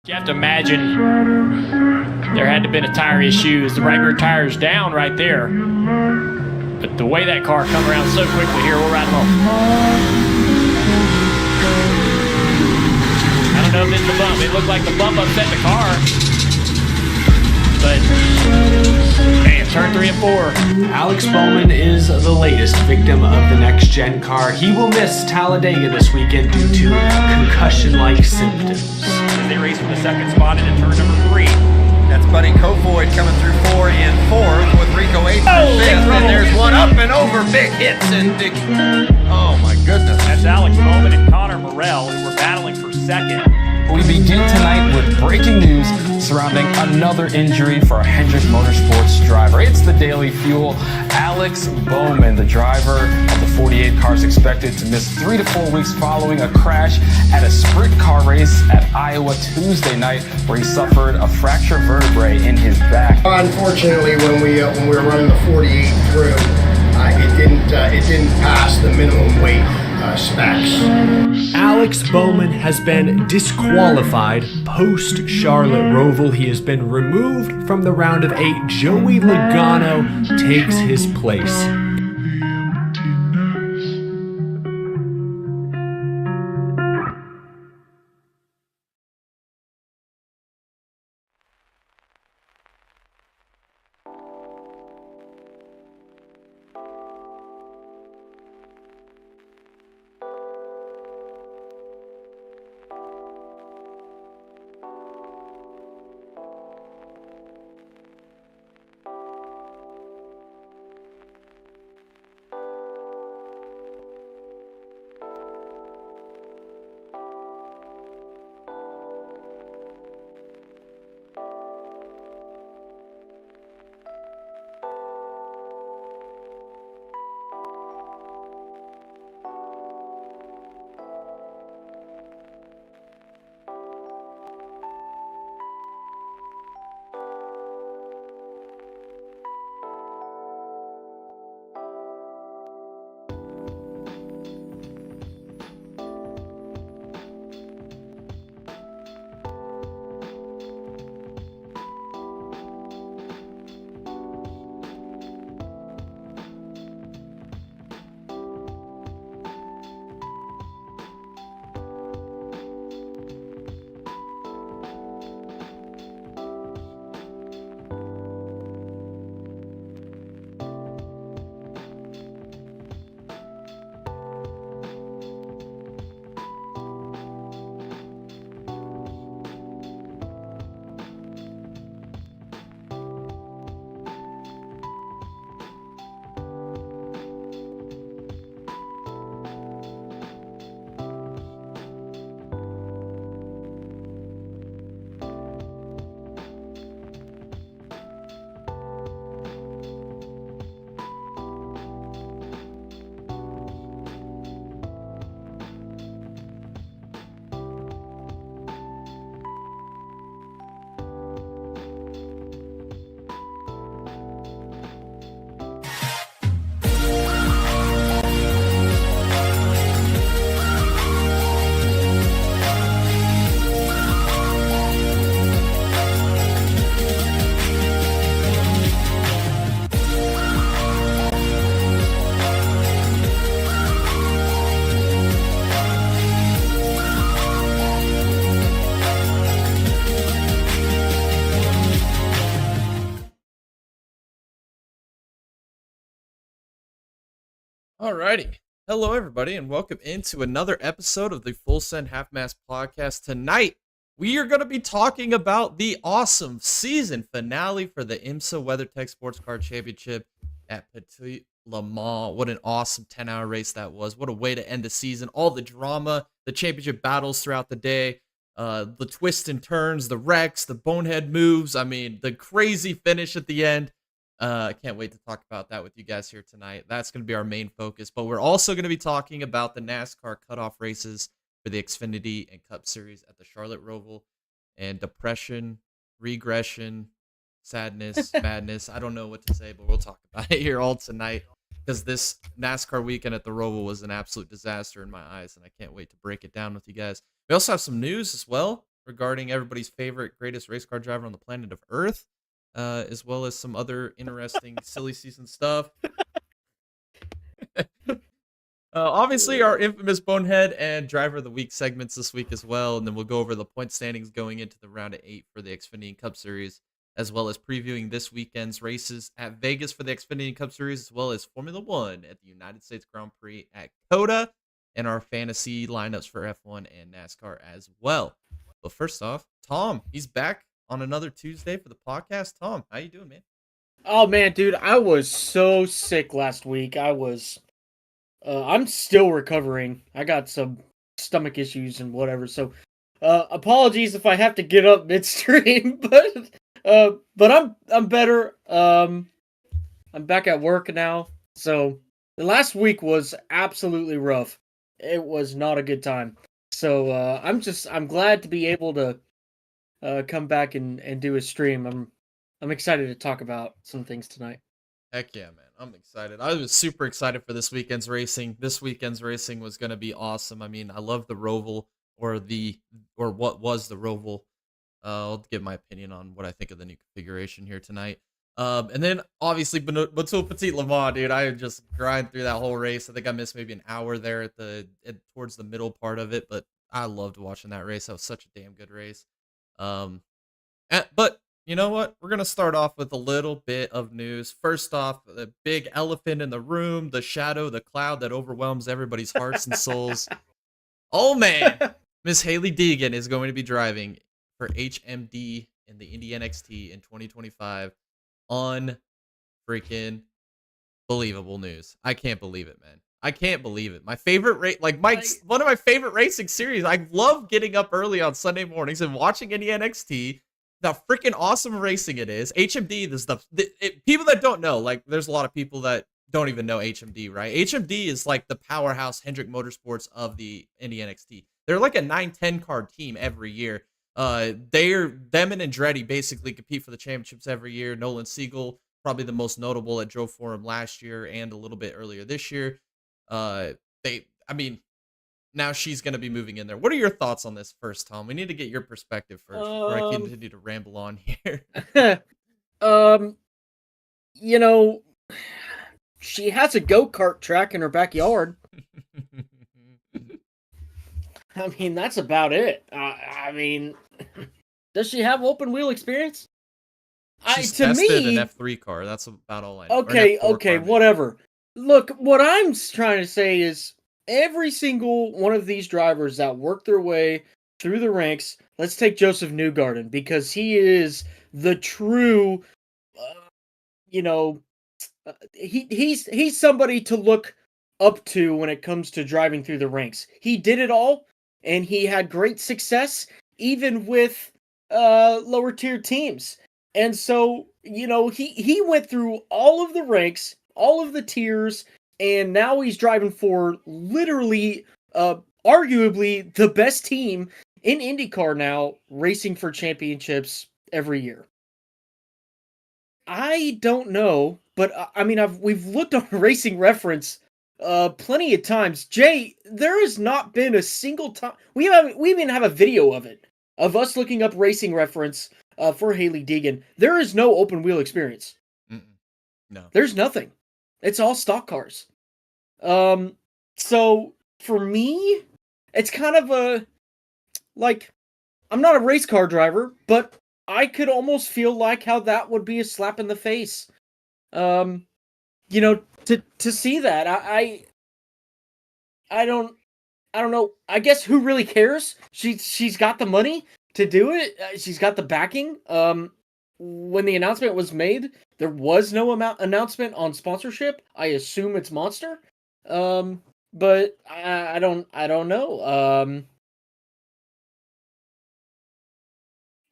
You have to imagine there had to have been a tire issue as the right rear tire is down right there. But the way that car come around so quickly here, we'll ride along. I don't know if it's the bump. It looked like the bump upset the car. But, man, turn 3 and 4. Alex Bowman is the latest victim of the next-gen car. He will miss Talladega this weekend due to concussion-like symptoms. As they race for the second spot into turn number 3. That's Buddy Kofoid coming through 4 and 4th with Rico 8th and 5th. And there's one up and over. Big hits and big... Oh, my goodness. That's Alex Bowman and Connor Morell, who were battling for second. We begin tonight with breaking news surrounding another injury for a Hendrick Motorsports driver. It's the Daily Fuel. Alex Bowman, the driver of the 48 car, is expected to miss 3 to 4 weeks following a crash at a sprint car race at Iowa Tuesday night, where he suffered a fractured vertebrae in his back. Unfortunately, when we were running the 48 through, it didn't pass the minimum weight specs. Alex Bowman has been disqualified post-Charlotte Roval. He has been removed from the round of 8. Joey Logano takes his place. Alrighty. Hello, everybody, and welcome into another episode of the Full Send Half Mast podcast. Tonight, we are going to be talking about the awesome season finale for the IMSA WeatherTech Sports Car Championship at Petit Le Mans. What an awesome 10-hour race that was. What a way to end the season. All the drama, the championship battles throughout the day, the twists and turns, the wrecks, the bonehead moves. I mean, the crazy finish at the end. I can't wait to talk about that with you guys here tonight. That's going to be our main focus. But we're also going to be talking about the NASCAR cutoff races for the Xfinity and Cup Series at the Charlotte Roval, and depression, regression, sadness, madness. I don't know what to say, but we'll talk about it here all tonight, because this NASCAR weekend at the Roval was an absolute disaster in my eyes, and I can't wait to break it down with you guys. We also have some news as well. regarding everybody's favorite greatest race car driver on the planet of Earth, as well as some other interesting silly season stuff. Obviously, our infamous Bonehead and Driver of the Week segments this week as well, and then we'll go over the point standings going into the round of 8 for the Xfinity Cup Series, as well as previewing this weekend's races at Vegas for the Xfinity Cup Series, as well as Formula One at the United States Grand Prix at COTA, and our fantasy lineups for F1 and NASCAR as well. But first off, Tom, he's back on another Tuesday for the podcast. Tom, how you doing, man? Oh man, dude, I was so sick last week. I'm still recovering. I got some stomach issues and whatever. So, apologies if I have to get up midstream, but I'm better. I'm back at work now. So, the last week was absolutely rough. It was not a good time. So, I'm glad to be able to come back and do a stream. I'm excited to talk about some things tonight. Heck yeah, man. I'm excited. I was super excited for this weekend's racing. This weekend's racing was going to be awesome. I mean, I love the Roval or what was the Roval. I'll give my opinion on what I think of the new configuration here tonight. And then obviously Petit Le Mans, dude. I just grind through that whole race. I think I missed maybe an hour there towards the middle part of it, but I loved watching that race. That was such a damn good race. But you know what? We're going to start off with a little bit of news. First off, the big elephant in the room, the shadow, the cloud that overwhelms everybody's hearts and souls. Oh, man. Miss Hailie Deegan is going to be driving for HMD in the Indy NXT in 2025. Unfreaking believable news. I can't believe it, man. I can't believe it. My favorite one of my favorite racing series. I love getting up early on Sunday mornings and watching Indy NXT. The freaking awesome racing it is. HMD, the stuff. People that don't know, like, there's a lot of people that don't even know HMD, right? HMD is like the powerhouse Hendrick Motorsports of the Indy NXT. They're like a 9-10 car team every year. Them and Andretti basically compete for the championships every year. Nolan Siegel, probably the most notable, that drove for him last year and a little bit earlier this year. Now she's going to be moving in there. What are your thoughts on this first, Tom? We need to get your perspective first before I continue to ramble on here. She has a go-kart track in her backyard. I mean, that's about it. Does she have open wheel experience? She's tested an F3 car. That's about all I know. Okay, whatever. Look, what I'm trying to say is every single one of these drivers that work their way through the ranks, let's take Joseph Newgarden, because he is the true, he's somebody to look up to when it comes to driving through the ranks. He did it all, and he had great success, even with lower tier teams. And so, he went through all of the ranks, all of the tiers, and now he's driving for literally, arguably the best team in IndyCar now, racing for championships every year. I don't know, but we've looked on Racing Reference plenty of times. Jay, there has not been a single time we even have a video of it, of us looking up Racing Reference for Hailie Deegan. There is no open wheel experience. No, there's nothing. It's all stock cars. So for me, it's kind of I'm not a race car driver, but I could almost feel like how that would be a slap in the face. To see that, I don't know. I guess who really cares? She's got the money to do it. She's got the backing. When the announcement was made, there was no announcement on sponsorship. I assume it's Monster. But I don't know.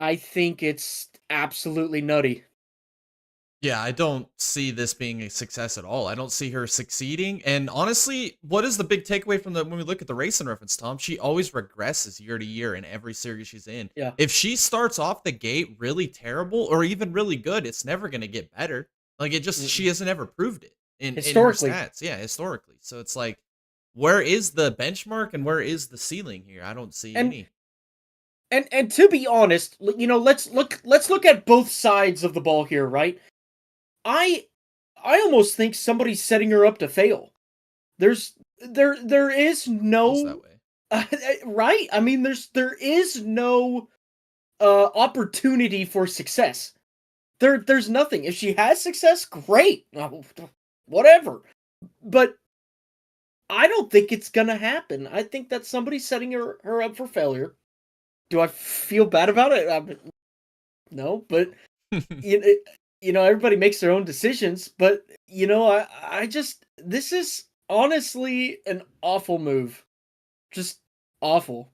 I think it's absolutely nutty. Yeah, I don't see this being a success at all. I don't see her succeeding. And honestly, what is the big takeaway from when we look at the Racing Reference, Tom? She always regresses year to year in every series she's in. Yeah. If she starts off the gate really terrible or even really good, it's never going to get better. Like, she hasn't ever proved it in her stats. Yeah, historically. So it's like, where is the benchmark and where is the ceiling here? I don't see any. And to be honest, let's look at both sides of the ball here, right? I almost think somebody's setting her up to fail. There is Feels no that way. right. I mean, there is no opportunity for success. There's nothing. If she has success, great, whatever. But I don't think it's gonna happen. I think that somebody's setting her up for failure. Do I feel bad about it? No, but everybody makes their own decisions. But I just this is honestly an awful move, just awful,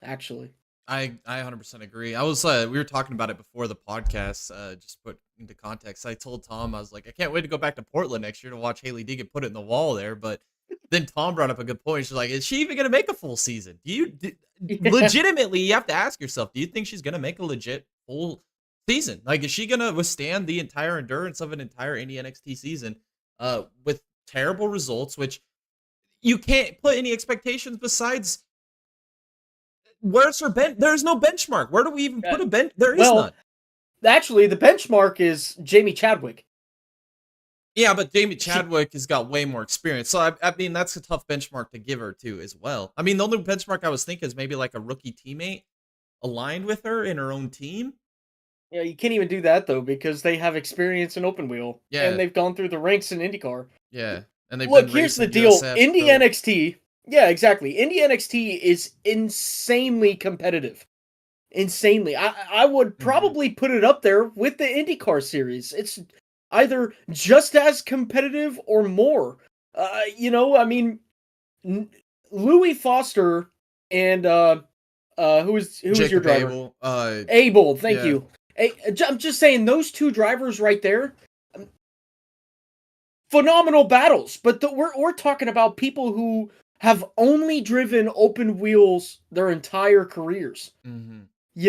actually. I 100% agree. I was we were talking about it before the podcast. Just put into context, I told Tom, I was like, I can't wait to go back to Portland next year to watch Haley Deegan put it in the wall there. But then Tom brought up a good point. She's like, is she even going to make a full season? Legitimately, you have to ask yourself, do you think she's going to make a legit full season? Like, is she going to withstand the entire endurance of an entire Indie NXT season with terrible results, which you can't put any expectations besides where's her bench? There's no benchmark. Where do we even put a bench? There is none. Actually, the benchmark is Jamie Chadwick. Yeah, but Jamie Chadwick has got way more experience. So, I mean, that's a tough benchmark to give her, too, as well. I mean, the only benchmark I was thinking is maybe like a rookie teammate aligned with her in her own team. Yeah, you can't even do that, though, because they have experience in open wheel. Yeah. And they've gone through the ranks in IndyCar. Yeah. And they've Look, been here's the racing deal. USF, Indy so- NXT... Yeah, exactly. Indy NXT is insanely competitive. Insanely. I would probably put it up there with the IndyCar series. It's either just as competitive or more. I mean, Louis Foster and who was your Jacob driver? Abel. Abel, thank yeah. you. I'm just saying those two drivers right there. Phenomenal battles, but we're talking about people who have only driven open wheels their entire careers. Mm-hmm.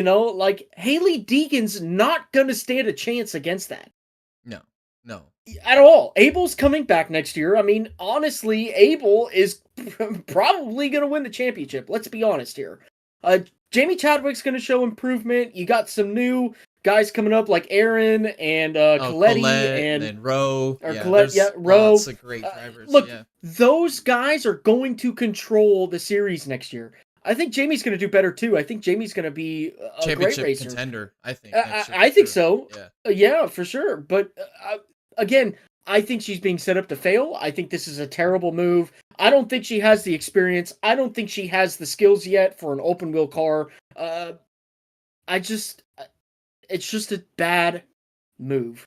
Like Haley Deegan's not gonna stand a chance against that. No. At all. Abel's coming back next year. I mean, honestly, Abel is probably gonna win the championship. Let's be honest here. Jamie Chadwick's gonna show improvement. You got some new guys coming up like Aaron and Coletti and Rowe. Or Yeah, Colette, there's Rowe. lots of great drivers. Look, yeah. those guys are going to control the series next year. I think Jamie's going to do better too. I think Jamie's going to be a great Championship racer. contender, I think. I think so. Yeah. Yeah, for sure. But again, I think she's being set up to fail. I think this is a terrible move. I don't think she has the experience. I don't think she has the skills yet for an open wheel car. It's just a bad move.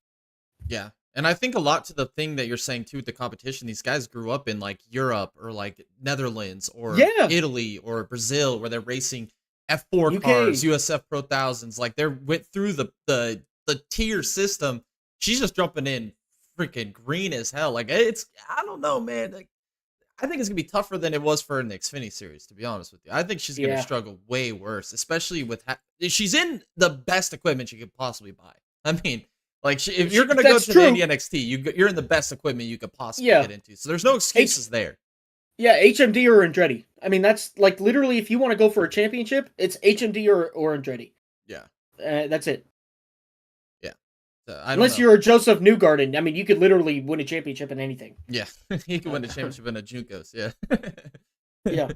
Yeah. And I think a lot to the thing that you're saying too with the competition, these guys grew up in like Europe or like Netherlands or Italy or Brazil where they're racing F4 UK. cars, USF Pro Thousands. Like they went through the tier system. She's just jumping in freaking green as hell. Like I don't know, man. Like I think it's gonna be tougher than it was for her in the Xfinity series, to be honest with you. I think she's gonna struggle way worse, especially with she's in the best equipment she could possibly buy. I mean, like if you're gonna go to the Indy NXT, you're in the best equipment you could possibly get into. So there's no excuses there. Yeah, HMD or Andretti. I mean, that's like literally if you want to go for a championship, it's HMD or Andretti. Yeah, that's it. Yeah, unless you're a Joseph Newgarden, I mean, you could literally win a championship in anything. Yeah, he could win a championship in a Juncos. Yeah,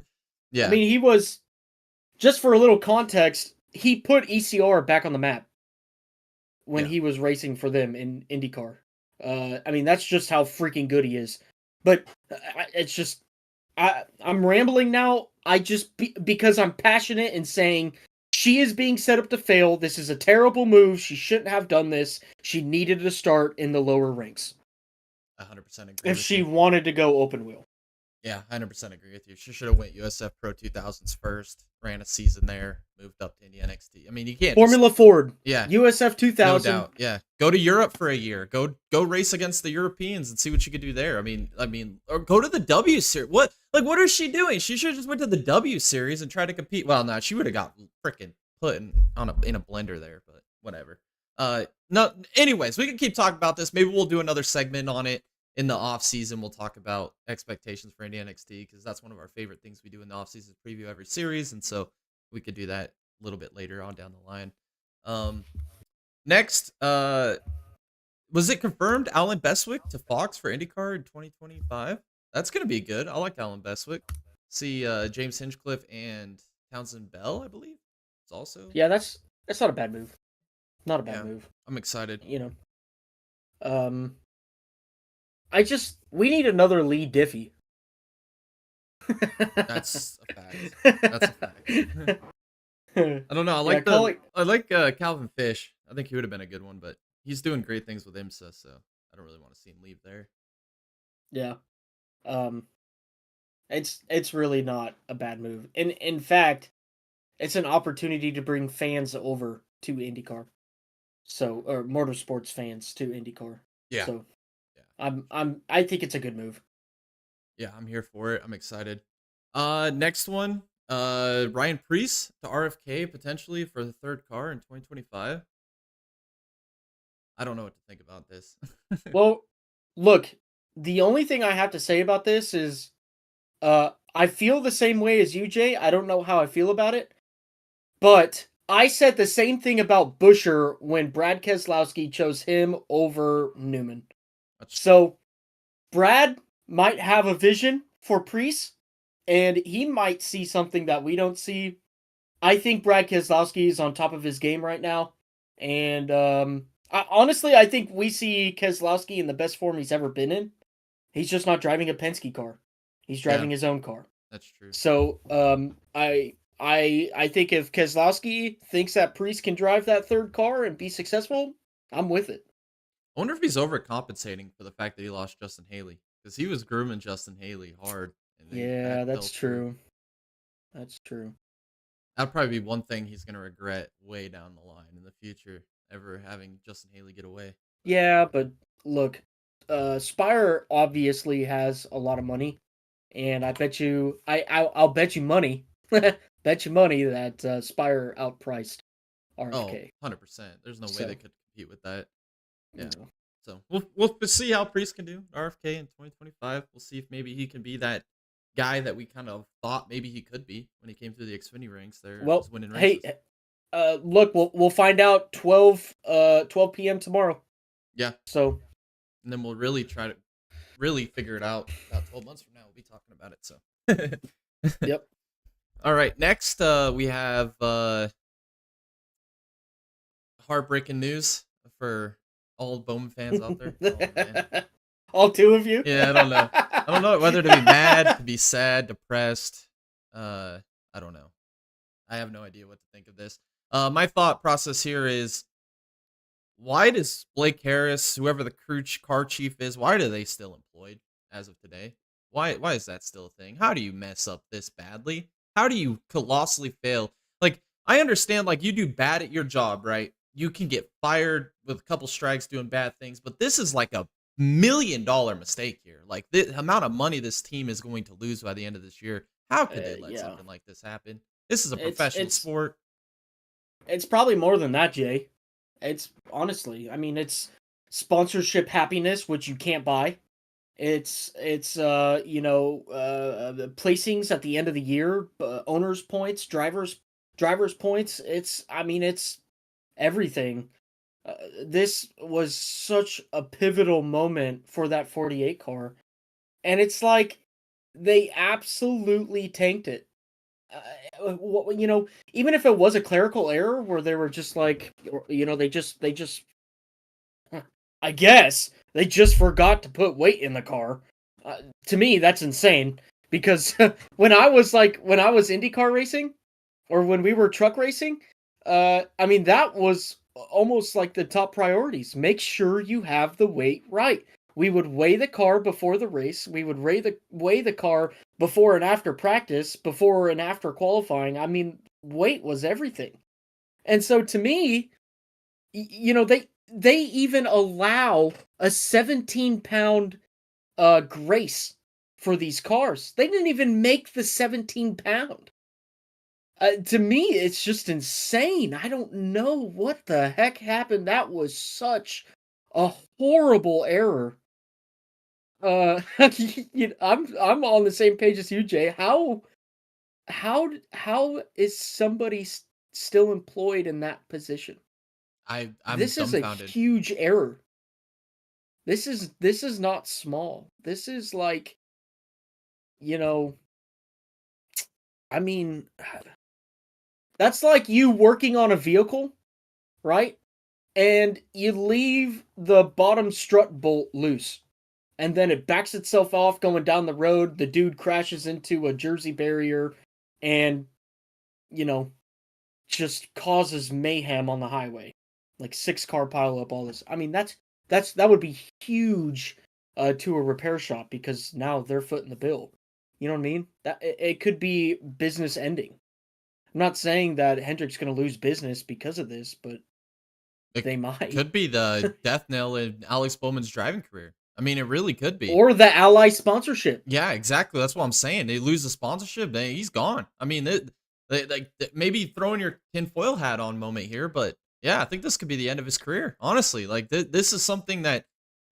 yeah. I mean, he was just for a little context. He put ECR back on the map when he was racing for them in IndyCar. I mean, that's just how freaking good he is. But it's just, I'm rambling now. Because I'm passionate and saying she is being set up to fail. This is a terrible move. She shouldn't have done this. She needed to start in the lower ranks. 100% agree. If she wanted to go open wheel. Yeah, 100% agree with you. She should have went USF Pro 2000s first, ran a season there, moved up to Indy NXT. I mean, you can't Formula Ford. Yeah. USF 2000. No doubt. Yeah. Go to Europe for a year. Go race against the Europeans and see what you could do there. I mean, or go to the W series. What is she doing? She should have just went to the W series and tried to compete. Well, no, she would have got freaking put in a blender there, but whatever. No, anyways, we can keep talking about this. Maybe we'll do another segment on it. in the off season, we'll talk about expectations for Indie NXT because that's one of our favorite things we do in the off season, preview every series, and so we could do that a little bit later on down the line. Next, was it confirmed Alan Bestwick to Fox for IndyCar in 2025? That's gonna be good. I like Alan Bestwick. See James Hinchcliffe and Townsend Bell, I believe. It's also Yeah, that's not a bad move. Not a bad move. I'm excited. You know. We need another Lee Diffie. That's a fact. That's a fact. I don't know. I like Calvin Fish. I think he would have been a good one, but he's doing great things with IMSA, so I don't really want to see him leave there. Yeah. It's really not a bad move. In fact, it's an opportunity to bring fans over to IndyCar. So, or motorsports fans to IndyCar. Yeah. So, I think it's a good move. Yeah, I'm here for it. I'm excited. Next one, Ryan Preece to RFK potentially for the third car in 2025. I don't know what to think about this. Well, look, the only thing I have to say about this is I feel the same way as you, Jay. I don't know how I feel about it, but I said the same thing about Buescher when Brad Keselowski chose him over Newman. So Brad might have a vision for Preece, and he might see something that we don't see. I think Brad Keselowski is on top of his game right now, and I think we see Keselowski in the best form he's ever been in. He's just not driving a Penske car. He's driving his own car. That's true. So I think if Keselowski thinks that Preece can drive that third car and be successful, I'm with it. I wonder if he's overcompensating for the fact that he lost Justin Haley because he was grooming Justin Haley hard. Yeah, that's true. That's true. That'd probably be one thing he's gonna regret way down the line in the future, ever having Justin Haley get away. Yeah, but look, Spire obviously has a lot of money, and I bet you, I'll bet you money, bet you money that Spire outpriced RFK. Oh, 100%. There's no way So- they could compete with that. Yeah. No. So we'll see how Preece can do RFK in 2025. We'll see if maybe he can be that guy that we kind of thought maybe he could be when he came through the Xfinity ranks there. Well, was winning races. hey, look, we'll find out 12 p.m. tomorrow. Yeah. So, And then we'll really try to really figure it out about 12 months from now. We'll be talking about it. So. Yep. All right. Next, we have heartbreaking news for all Bowman fans out there. Oh, man. All two of you? Yeah, I don't know. I don't know whether to be mad, to be sad, depressed. I don't know. I have no idea what to think of this. My thought process here is, why does Blake Harris, whoever the car chief is, why are they still employed as of today? Why is that still a thing? How do you mess up this badly? How do you colossally fail? Like, I understand, like, you do bad at your job, right? You can get fired with a couple strikes doing bad things, but this is like $1 million mistake here. Like, the amount of money this team is going to lose by the end of this year. How could they let something like this happen? This is a professional sport. It's probably more than that, Jay. It's honestly, I mean, it's sponsorship happiness, which you can't buy. It's placings at the end of the year, owners' points, drivers' points. It's everything. This was such a pivotal moment for that 48 car, and it's like they absolutely tanked it. Even if it was a clerical error where they were just like, they just, I guess they just forgot to put weight in the car. To me, that's insane because when I was IndyCar racing, or when we were truck racing, that was almost like the top priorities. Make sure you have the weight right. We would weigh the car before the race. We would weigh the car before and after practice, before and after qualifying. I mean, weight was everything. And so to me, they even allow a 17-pound grace for these cars. They didn't even make the 17-pound. To me, it's just insane. I don't know what the heck happened. That was such a horrible error. I'm on the same page as you, Jay. How is somebody still employed in that position? I'm This is a dumbfounded. huge error. This is not small. This is like, you know, I mean, that's like you working on a vehicle, right? And you leave the bottom strut bolt loose. And then it backs itself off going down the road. The dude crashes into a Jersey barrier and, you know, just causes mayhem on the highway. Like 6-car pileup, all this. I mean, that would be huge to a repair shop because now they're footing the bill. You know what I mean? That it could be business ending. I'm not saying that Hendrick's going to lose business because of this, but they might. Could be the death knell in Alex Bowman's driving career. I mean, it really could be. Or the Ally sponsorship. Yeah, exactly. That's what I'm saying. They lose the sponsorship, he's gone. I mean, they maybe throwing your tinfoil hat on moment here, but yeah, I think this could be the end of his career. Honestly, like this is something that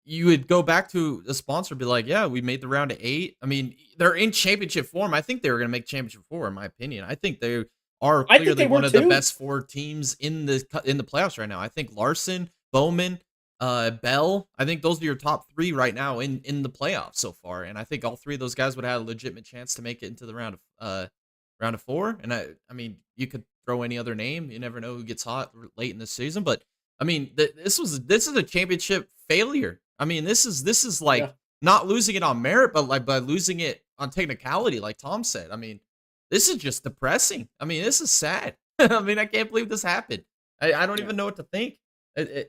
you would go back to a sponsor, be like, yeah, we made the round of 8. I mean, they're in championship form. I think they were going to make championship 4, in my opinion. I think they are clearly one of the best 4 teams in the playoffs right now. I think Larson, Bowman, Bell, I think those are your top 3 right now in the playoffs so far, and I think all 3 of those guys would have a legitimate chance to make it into the round of 4. And I mean, you could throw any other name. You never know who gets hot late in the season, but I mean, this is a championship failure. I mean, this is like not losing it on merit, but like by losing it on technicality, like Tom said. I mean, this is just depressing. I mean, this is sad. I mean, I can't believe this happened. I don't even know what to think. I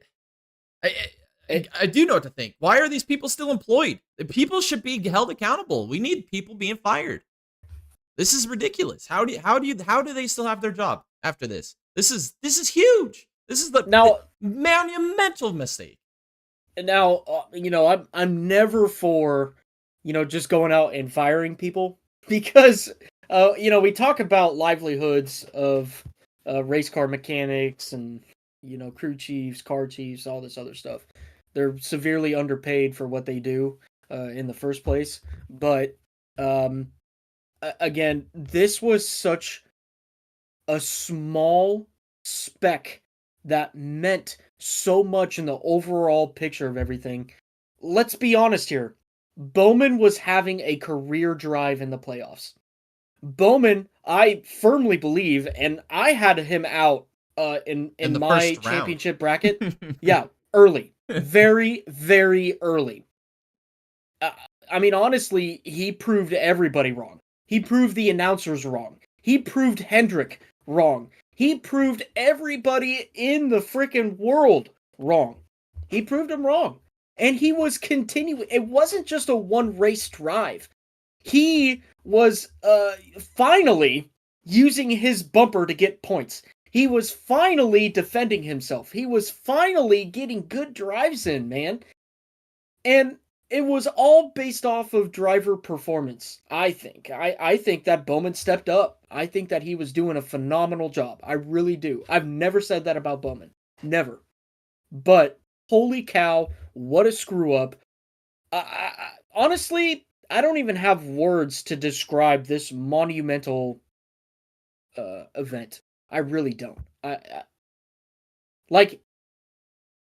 do know what to think. Why are these people still employed? People should be held accountable. We need people being fired. This is ridiculous. How do they still have their job after this? This is huge. This is the monumental mistake. Now, I'm never for, just going out and firing people because, we talk about livelihoods of race car mechanics and, crew chiefs, car chiefs, all this other stuff. They're severely underpaid for what they do in the first place. But, again, this was such a small speck that meant so much in the overall picture of everything. Let's be honest here. Bowman was having a career drive in the playoffs. Bowman, I firmly believe, and I had him out in my championship bracket. Yeah, early. Very, very early. I mean, honestly, he proved everybody wrong. He proved the announcers wrong. He proved Hendrick wrong. He proved everybody in the freaking world wrong. He proved them wrong. And he was continuing. It wasn't just a one-race drive. He was finally using his bumper to get points. He was finally defending himself. He was finally getting good drives in, man. And it was all based off of driver performance, I think. I think that Bowman stepped up. I think that he was doing a phenomenal job. I really do. I've never said that about Bowman. Never. But, holy cow, what a screw up. Honestly, I don't even have words to describe this monumental event. I really don't. Like,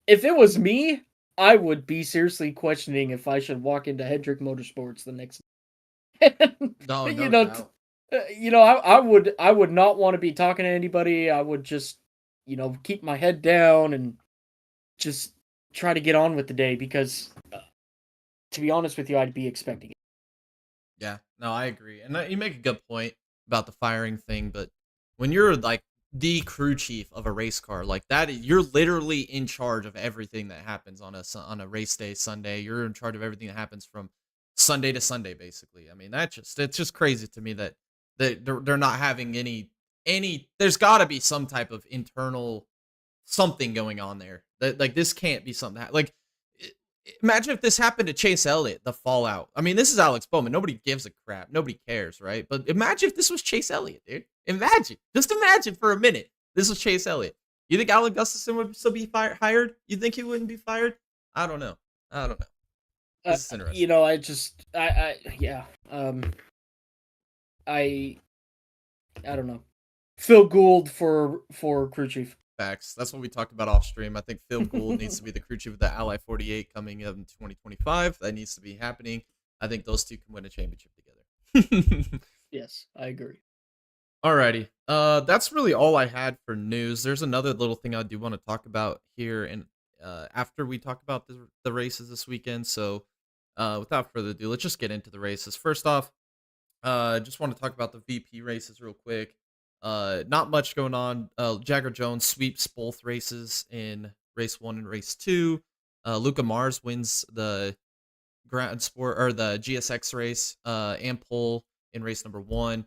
if it was me, I would be seriously questioning if I should walk into Hendrick Motorsports the next No doubt. I would not want to be talking to anybody. I would just, keep my head down and just try to get on with the day because, to be honest with you, I'd be expecting it. Yeah, no, I agree. And you make a good point about the firing thing, but when you're like the crew chief of a race car like that, you're literally in charge of everything that happens on a race day, Sunday. You're in charge of everything that happens from Sunday to Sunday, basically. I mean, it's just crazy to me that they're not having any. There's got to be some type of internal something going on there. That like this can't be something like. Imagine if this happened to Chase Elliott, the fallout. I mean, this is Alex Bowman. Nobody gives a crap. Nobody cares, right? But imagine if this was Chase Elliott, dude. Just imagine for a minute. This was Chase Elliott. You think Alec Gustafson would still be hired? You think he wouldn't be fired? I don't know. This is interesting. You know, yeah. I don't know. Phil Gould for crew chief. Facts. That's what we talked about off stream. I think Phil Gould needs to be the crew chief of the Ally 48 coming up in 2025. That needs to be happening. I think those two can win a championship together. Yes, I agree. Alrighty. That's really all I had for news. There's another little thing I do want to talk about here, and after we talk about the races this weekend. So, without further ado, let's just get into the races. First off, just want to talk about the VP races real quick. Not much going on. Jagger Jones sweeps both races in race 1 and race 2. Luca Mars wins the Grand Sport or the GSX race and pole in race number 1.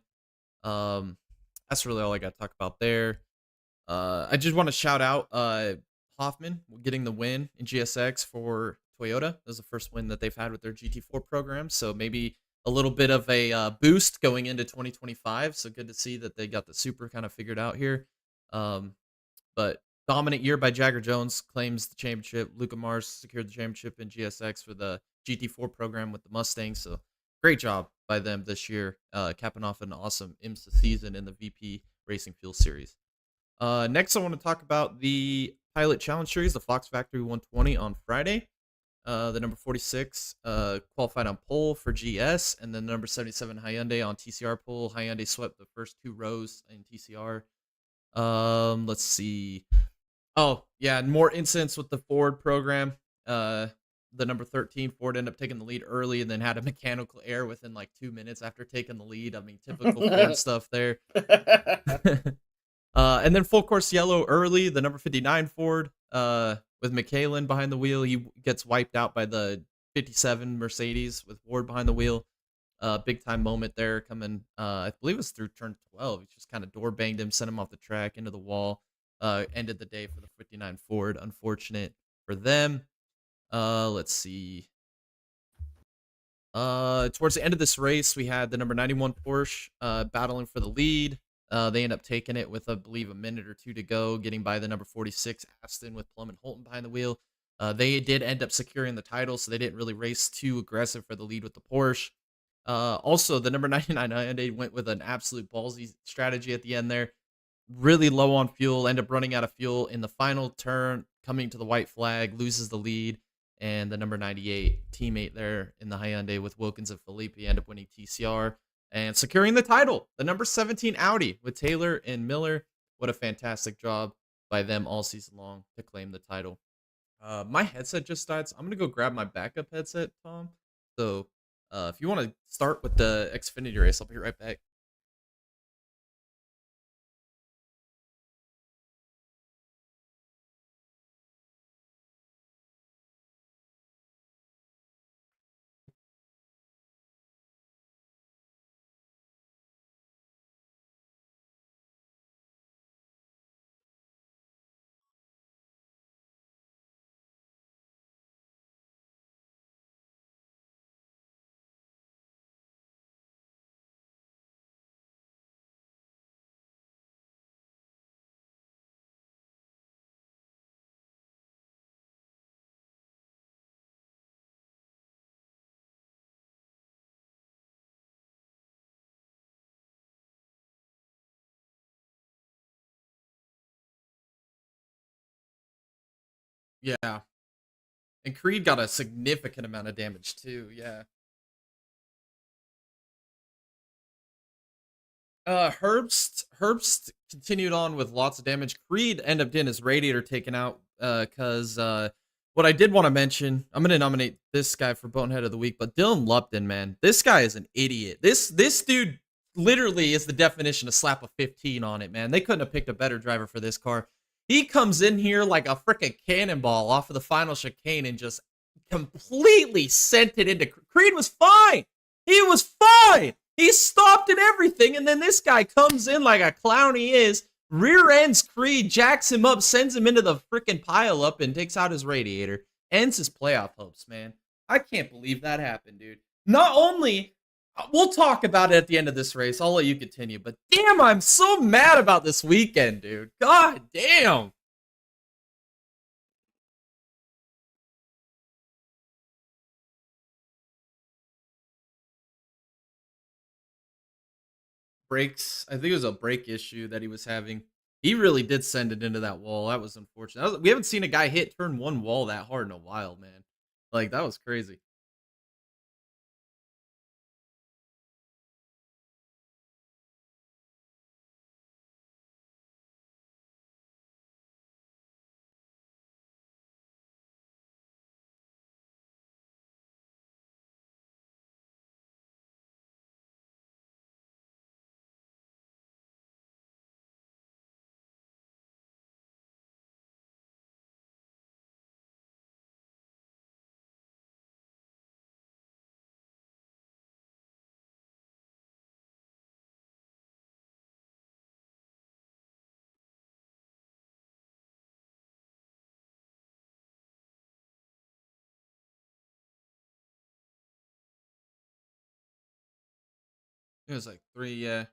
That's really all I got to talk about there. I just want to shout out Hoffman getting the win in GSX for Toyota. That was the first win that they've had with their GT4 program. So maybe a little bit of a boost going into 2025. So good to see that they got the super kind of figured out here. But dominant year by Jagger Jones, claims the championship. Luca Mars secured the championship in GSX for the GT4 program with the Mustangs. So great job by them this year, capping off an awesome IMSA season in the VP Racing Fuel Series. Next, I want to talk about the Pilot Challenge Series, the Fox Factory 120 on Friday. The number 46 qualified on pole for GS, and then the number 77 Hyundai on TCR pole. Hyundai swept the first 2 rows in TCR. Let's see. Oh, yeah, more incidents with the Ford program. The number 13 Ford ended up taking the lead early and then had a mechanical error within like 2 minutes after taking the lead. I mean, typical Ford stuff there. And then full course yellow early, the number 59 Ford with McKaylen behind the wheel. He gets wiped out by the 57 Mercedes with Ward behind the wheel. Big time moment there coming, I believe it was through turn 12. He just kind of door banged him, sent him off the track into the wall. Ended the day for the 59 Ford. Unfortunate for them. Let's see. Towards the end of this race, we had the number 91 Porsche battling for the lead. They end up taking it with, I believe, a minute or 2 to go, getting by the number 46 Aston with Plum and Holton behind the wheel. They did end up securing the title, so they didn't really race too aggressive for the lead with the Porsche. Also, the number 99 Hyundai went with an absolute ballsy strategy at the end there. Really low on fuel, end up running out of fuel in the final turn, coming to the white flag, loses the lead. And the number 98 teammate there in the Hyundai with Wilkins and Filippi end up winning TCR and securing the title. The number 17 Audi with Taylor and Miller. What a fantastic job by them all season long to claim the title. My headset just died, so I'm going to go grab my backup headset, Tom. So if you want to start with the Xfinity race, I'll be right back. Yeah. And Creed got a significant amount of damage too. Yeah. Herbst continued on with lots of damage. Creed ended up getting his radiator taken out because what I did want to mention, I'm going to nominate this guy for Bonehead of the Week, but Dylan Lupton, man, this guy is an idiot. This dude literally is the definition of slap a 15 on it, man. They couldn't have picked a better driver for this car. He comes in here like a freaking cannonball off of the final chicane and just completely sent it into Creed. Was fine. He was fine. He stopped at everything, and then this guy comes in like a clown he is, rear ends Creed, jacks him up, sends him into the freaking pile up, and takes out his radiator. Ends his playoff hopes, man. I can't believe that happened, dude. Not only, we'll talk about it at the end of this race. I'll let you continue, but damn, I'm so mad about this weekend, dude. God damn. brakes. I think it was a brake issue that he was having. He really did send it into that wall. That was unfortunate. We haven't seen a guy hit turn one wall that hard in a while, man. Like, that was crazy. It was like 3, yeah.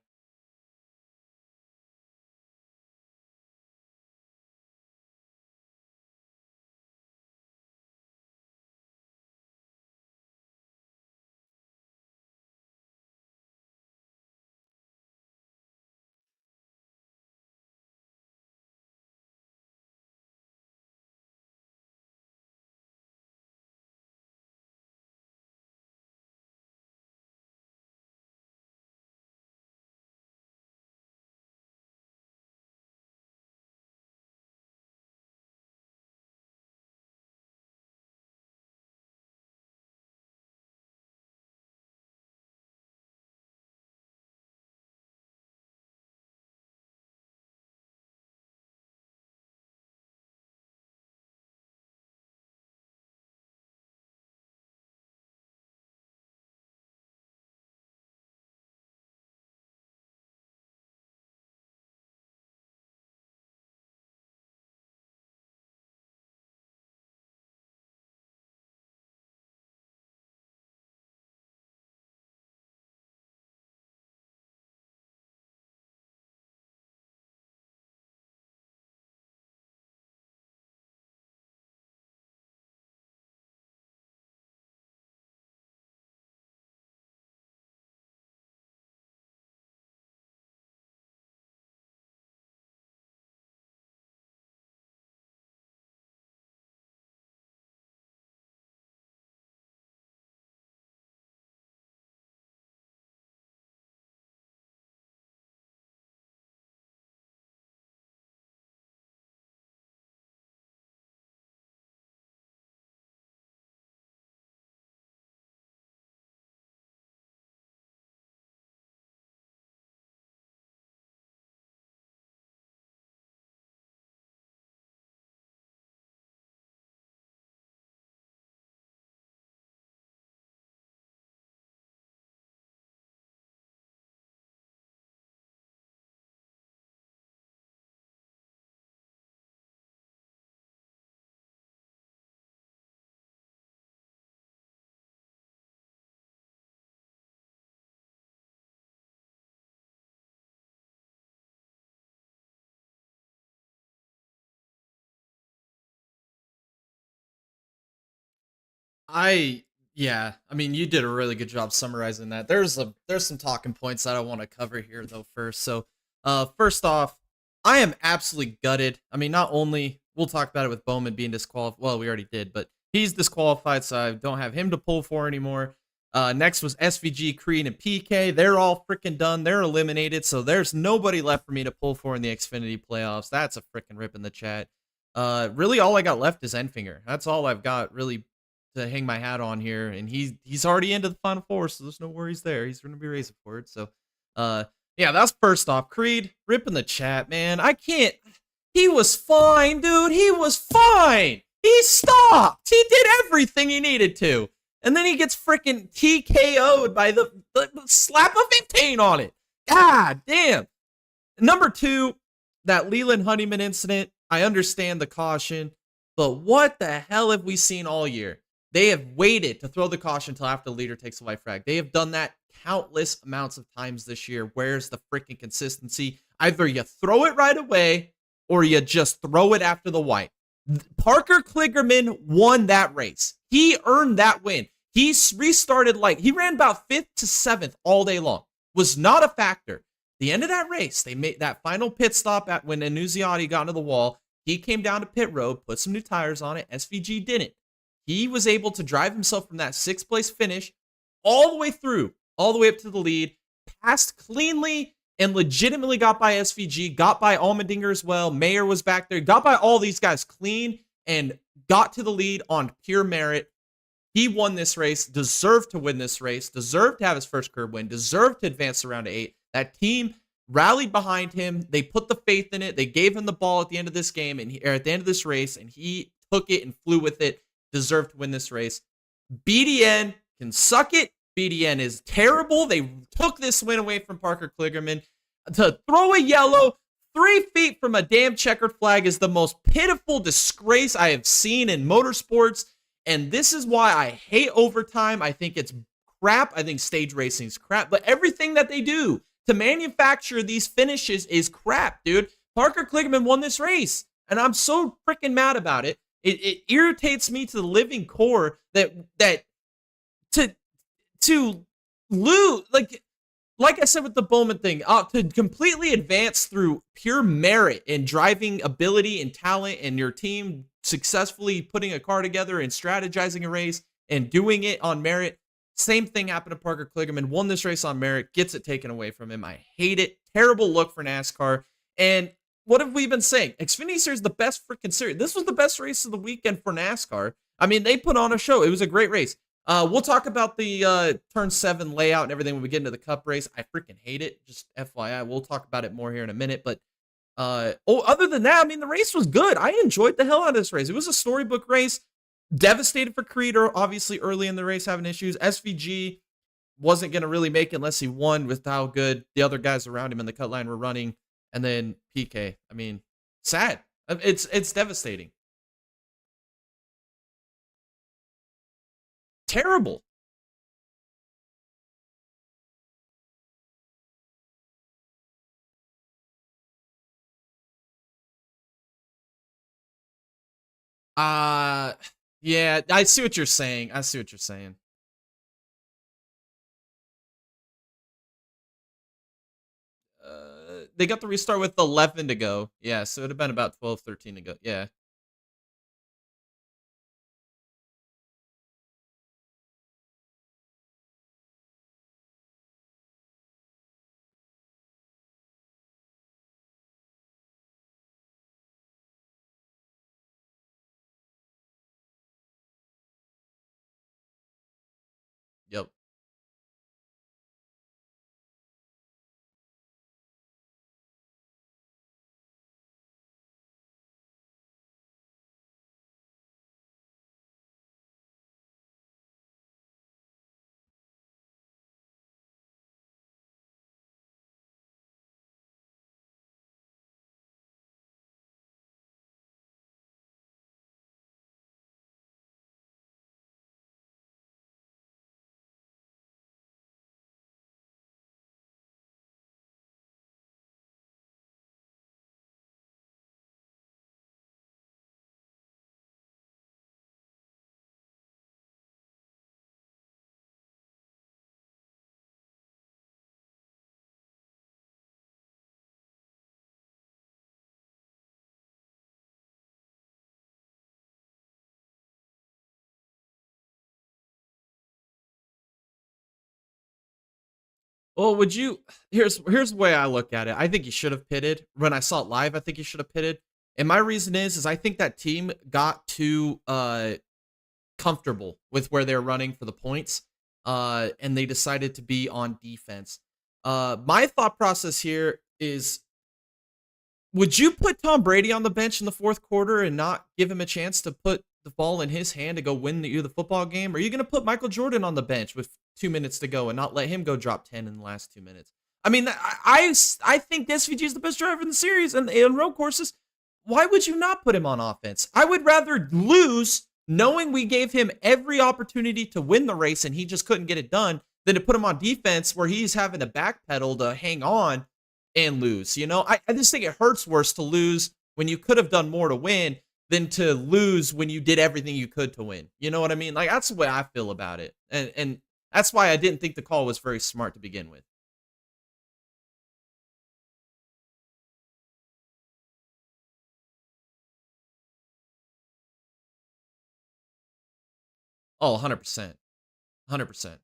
I Yeah, I mean, you did a really good job summarizing that. There's some talking points that I want to cover here though first. So, first off, I am absolutely gutted. I mean, not only we'll talk about it with Bowman being disqualified. Well, we already did, but he's disqualified, so I don't have him to pull for anymore. Next was SVG, Creed, and PK. They're all freaking done. They're eliminated, so there's nobody left for me to pull for in the Xfinity playoffs. That's a freaking rip in the chat. Really, all I got left is Enfinger. That's all I've got really to hang my hat on here, and he's already into the Final Four, so there's no worries there. He's going to be racing for it. So, yeah, that's first off. Creed, rip in the chat, man. I can't. He was fine, dude. He was fine. He stopped. He did everything he needed to, and then he gets freaking TKO'd by the slap of 15 on it. God damn. Number two, that Leland Honeyman incident. I understand the caution, but what the hell have we seen all year? They have waited to throw the caution until after the leader takes a white flag. They have done that countless amounts of times this year. Where's the freaking consistency? Either you throw it right away or you just throw it after the white. Parker Kligerman won that race. He earned that win. He restarted he ran about 5th to 7th all day long. Was not a factor. the end of that race, they made that final pit stop at when Annunziati got into the wall. He came down to pit road, put some new tires on it. SVG didn't. He was able to drive himself from that 6th place finish all the way through, all the way up to the lead, passed cleanly and legitimately got by SVG, got by Allmendinger as well. Mayer was back there, got by all these guys clean and got to the lead on pure merit. He won this race, deserved to win this race, deserved to have his first curb win, deserved to advance to round 8. That team rallied behind him. They put the faith in it. They gave him the ball at the end of this game or at the end of this race, and he took it and flew with it. Deserved to win this race. BDN can suck it. BDN is terrible. They took this win away from Parker Kligerman. To throw a yellow 3 feet from a damn checkered flag is the most pitiful disgrace I have seen in motorsports. And this is why I hate overtime. I think it's crap. I think stage racing is crap. But everything that they do to manufacture these finishes is crap, dude. Parker Kligerman won this race, and I'm so freaking mad about it. It irritates me to the living core that to lose, like I said with the Bowman thing, to completely advance through pure merit and driving ability and talent and your team successfully putting a car together and strategizing a race and doing it on merit. Same thing happened to Parker Kligerman. Won this race on merit, gets it taken away from him. I hate it. Terrible look for NASCAR. And what have we been saying? Xfinity Series is the best freaking series. This was the best race of the weekend for NASCAR. I mean, they put on a show. It was a great race. We'll talk about the Turn 7 layout and everything when we get into the Cup race. I freaking hate it. Just FYI, we'll talk about it more here in a minute. But other than that, I mean, the race was good. I enjoyed the hell out of this race. It was a storybook race. Devastated for Creed, obviously early in the race having issues. SVG wasn't going to really make it unless he won with how good the other guys around him in the cut line were running. And then PK. I mean, sad. It's devastating. Terrible. Yeah, I see what you're saying. They got the restart with 11 to go. Yeah, so it would have been about 12, 13 to go. Yeah. Yep. Well, here's the way I look at it. I think he should have pitted. When I saw it live, I think he should have pitted. And my reason is I think that team got too comfortable with where they're running for the points. And they decided to be on defense. My thought process here is, would you put Tom Brady on the bench in the fourth quarter and not give him a chance to put the ball in his hand to go win the football game? Or are you going to put Michael Jordan on the bench with 2 minutes to go and not let him go drop 10 in the last 2 minutes? I mean, I think SVG is the best driver in the series, and in road courses, why would you not put him on offense? I would rather lose knowing we gave him every opportunity to win the race and he just couldn't get it done than to put him on defense where he's having to backpedal to hang on and lose. You know, I just think it hurts worse to lose when you could have done more to win than to lose when you did everything you could to win. You know what I mean? Like, that's the way I feel about it. And that's why I didn't think the call was very smart to begin with. Oh, 100%. 100%.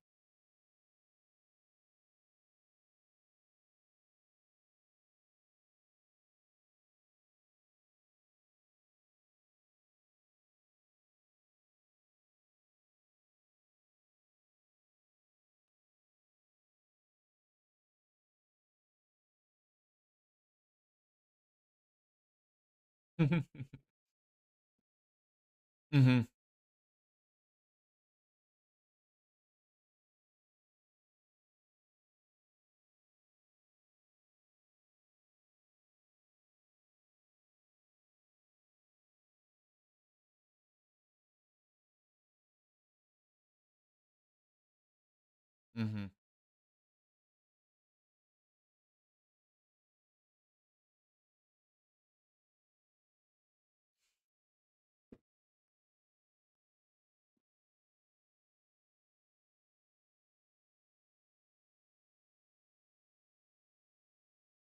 Mm-hmm. Mm-hmm.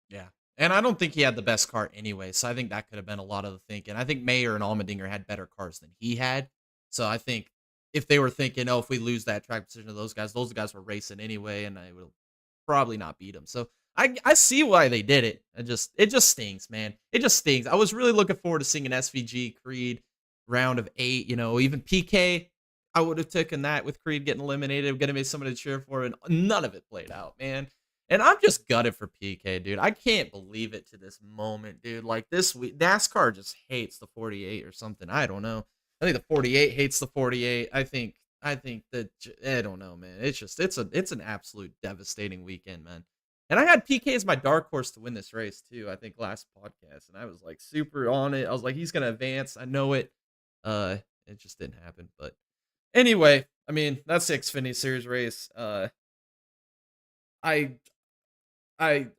Yeah. And I don't think he had the best car anyway, so I think that could have been a lot of the thinking. I think Mayer and Allmendinger had better cars than he had. So I think if they were thinking, oh, if we lose that track position to those guys were racing anyway, and I will probably not beat them. So I see why they did it. It just stings, man. It just stings. I was really looking forward to seeing an SVG Creed round of 8. Even PK. I would have taken that with Creed getting eliminated, going to be somebody to cheer for, and none of it played out, man. And I'm just gutted for PK, dude. I can't believe it to this moment, dude. Like this week, NASCAR just hates the 48 or something. I don't know. I think the 48 hates the 48. I think that I don't know, man. It's an absolute devastating weekend, man. And I had PK as my dark horse to win this race too. I think last podcast, and I was like super on it. I was like, he's gonna advance. I know it. It just didn't happen. But anyway, I mean, that's the Xfinity Series race. I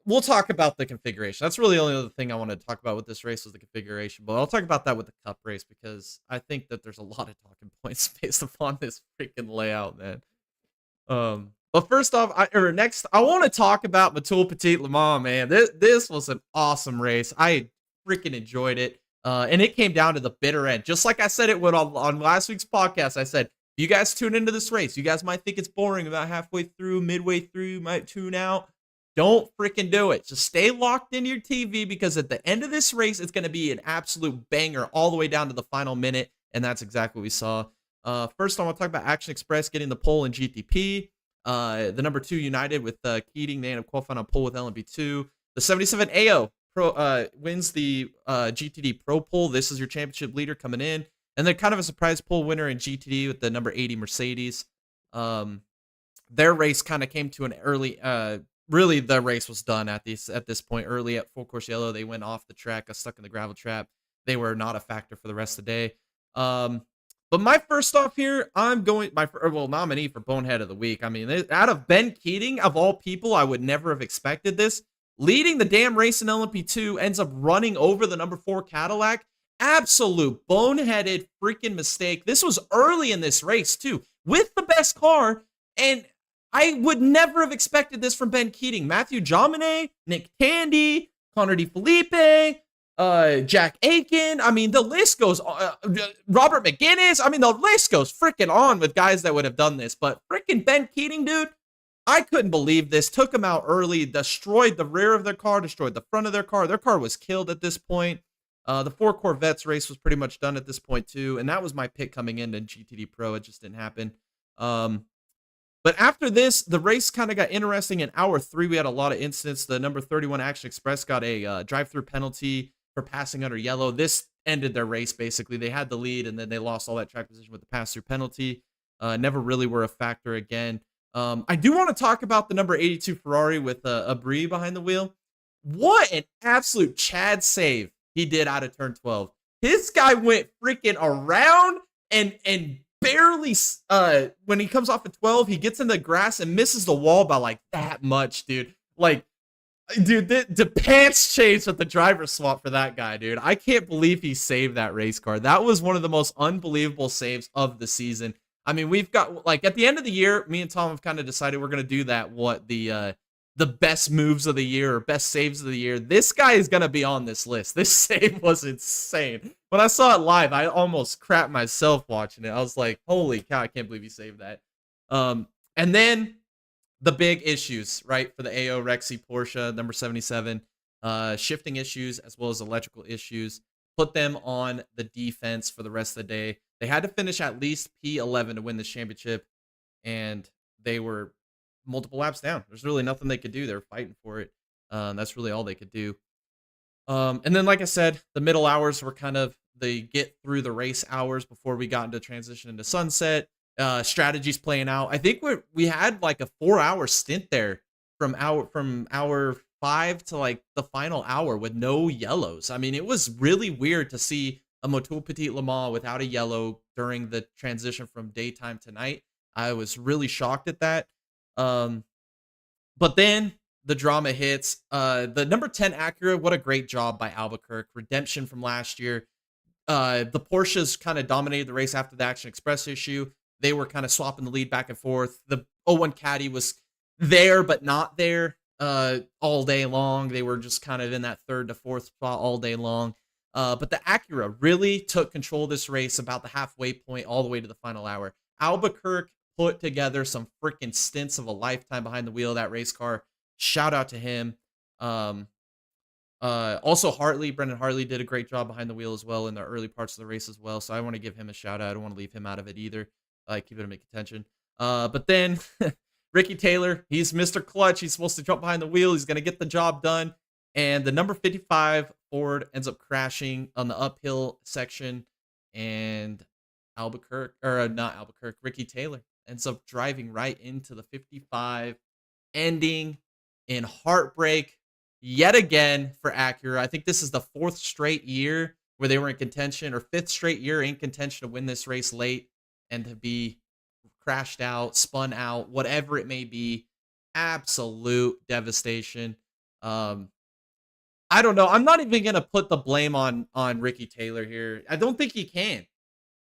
we'll talk about the configuration. That's really the only other thing I wanted to talk about with this race was the configuration. But I'll talk about that with the Cup race because I think that there's a lot of talking points based upon this freaking layout, man. But first off, I want to talk about Petit Le Mans, man. This was an awesome race. I freaking enjoyed it. And it came down to the bitter end. Just like I said it would on last week's podcast. I said, you guys tune into this race. You guys might think it's boring about halfway through, midway through, you might tune out. Don't freaking do it. Just stay locked into your TV because at the end of this race, it's going to be an absolute banger all the way down to the final minute. And that's exactly what we saw. First, I want to talk about Action Express getting the pole in GTP. The number 2 United with Keating. They end up qualifying on pole with LMP2. The 77 AO wins the GTD Pro pole. This is your championship leader coming in. And then kind of a surprise pole winner in GTD with the number 80 Mercedes. Their race kind of came to an early... Really, the race was done at this point. Early at full course yellow, they went off the track, got stuck in the gravel trap. They were not a factor for the rest of the day. But my first off here, I'm going nominee for Bonehead of the Week. I mean, out of Ben Keating, of all people, I would never have expected this. Leading the damn race in LMP2, ends up running over the number 4 Cadillac. Absolute boneheaded freaking mistake. This was early in this race too, with the best car, and I would never have expected this from Ben Keating. Matthew Jomine, Nick Tandy, Connor DeFelipe, Jack Aiken. I mean, the list goes Robert McGinnis. I mean, the list goes freaking on with guys that would have done this. But freaking Ben Keating, dude, I couldn't believe this. Took them out early, destroyed the rear of their car, destroyed the front of their car. Their car was killed at this point. The 4 Corvettes race was pretty much done at this point too. And that was my pick coming into GTD Pro. It just didn't happen. But after this, the race kind of got interesting. In hour 3, we had a lot of incidents. The number 31 Action Express got a drive-through penalty for passing under yellow. This ended their race, basically. They had the lead, and then they lost all that track position with the pass-through penalty. Never really were a factor again. I do want to talk about the number 82 Ferrari with Abri behind the wheel. What an absolute Chad save he did out of turn 12. His guy went freaking around and barely, when he comes off of 12, he gets in the grass and misses the wall by like that much, dude. Like, dude, the pants changed with the driver swap for that guy, dude. I can't believe he saved that race car. That was one of the most unbelievable saves of the season. I mean, we've got, like, at the end of the year, me and Tom have kind of decided we're going to do that, the best moves of the year or best saves of the year, this guy is going to be on this list. This save was insane. When I saw it live, I almost crapped myself watching it. I was like, holy cow, I can't believe he saved that. And then the big issues, right, for the AO Rexy Porsche, number 77, shifting issues as well as electrical issues. Put them on the defense for the rest of the day. They had to finish at least P11 to win this championship, and they were multiple laps down. There's really nothing they could do. They were fighting for it. That's really all they could do. And then, like I said, the middle hours were kind of the get through the race hours before we got into transition into sunset. Strategies playing out. I think we had like a 4-hour stint there from hour 5 to like the final hour with no yellows. I mean, it was really weird to see a Motul Petit Le Mans without a yellow during the transition from daytime to night. I was really shocked at that. But then the drama hits. The number 10 Acura, what a great job by Albuquerque. Redemption from last year. The Porsches kind of dominated the race after the Action Express issue. They were kind of swapping the lead back and forth. The 01 Caddy was there, but not there all day long. They were just kind of in that 3rd to 4th spot all day long. But the Acura really took control of this race about the halfway point all the way to the final hour. Albuquerque put together some freaking stints of a lifetime behind the wheel of that race car. Shout out to him. Also Brendan Hartley did a great job behind the wheel as well in the early parts of the race as well. So I want to give him a shout out. I don't want to leave him out of it either. Keep it in contention. But then Ricky Taylor, he's Mr. Clutch. He's supposed to jump behind the wheel. He's going to get the job done. And the number 55 Ford ends up crashing on the uphill section. And Ricky Taylor ends up driving right into the 55, ending in heartbreak yet again for Acura. I think this is the 4th straight year where they were in contention, or 5th straight year in contention to win this race late and to be crashed out, spun out, whatever it may be. Absolute devastation. I don't know. I'm not even going to put the blame on Ricky Taylor here. I don't think he can.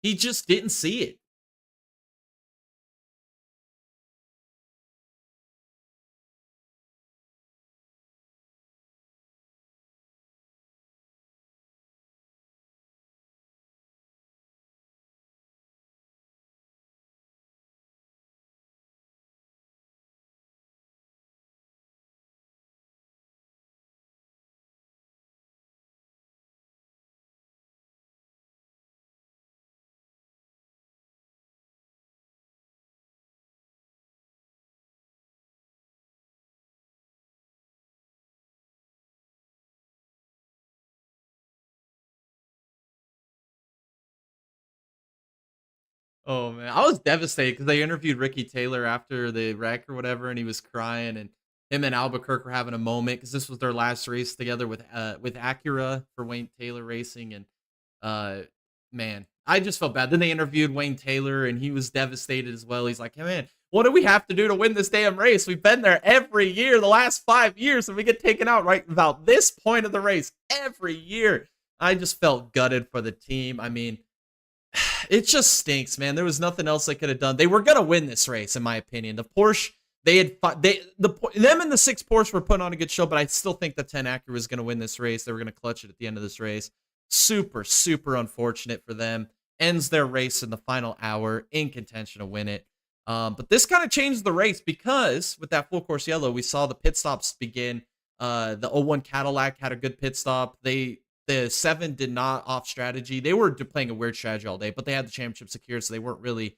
He just didn't see it. Oh man, I was devastated because they interviewed Ricky Taylor after the wreck or whatever, and he was crying, and him and Albuquerque were having a moment because this was their last race together with Acura for Wayne Taylor Racing, and man, I just felt bad. Then they interviewed Wayne Taylor, and he was devastated as well. He's like, hey, man, what do we have to do to win this damn race? We've been there every year, the last 5 years, and we get taken out right about this point of the race every year. I just felt gutted for the team. I mean, it just stinks, man. There was nothing else they could have done. They were gonna win this race, in my opinion. The Porsche, them and the 6 Porsche were putting on a good show, but I still think the 10 Acura was gonna win this race. They were gonna clutch it at the end of this race. Super, super unfortunate for them. Ends their race in the final hour in contention to win it. But this kind of changed the race because with that full course yellow, we saw the pit stops begin. The 01 Cadillac had a good pit stop. The 7 did not off strategy. They were playing a weird strategy all day, but they had the championship secured, so they weren't really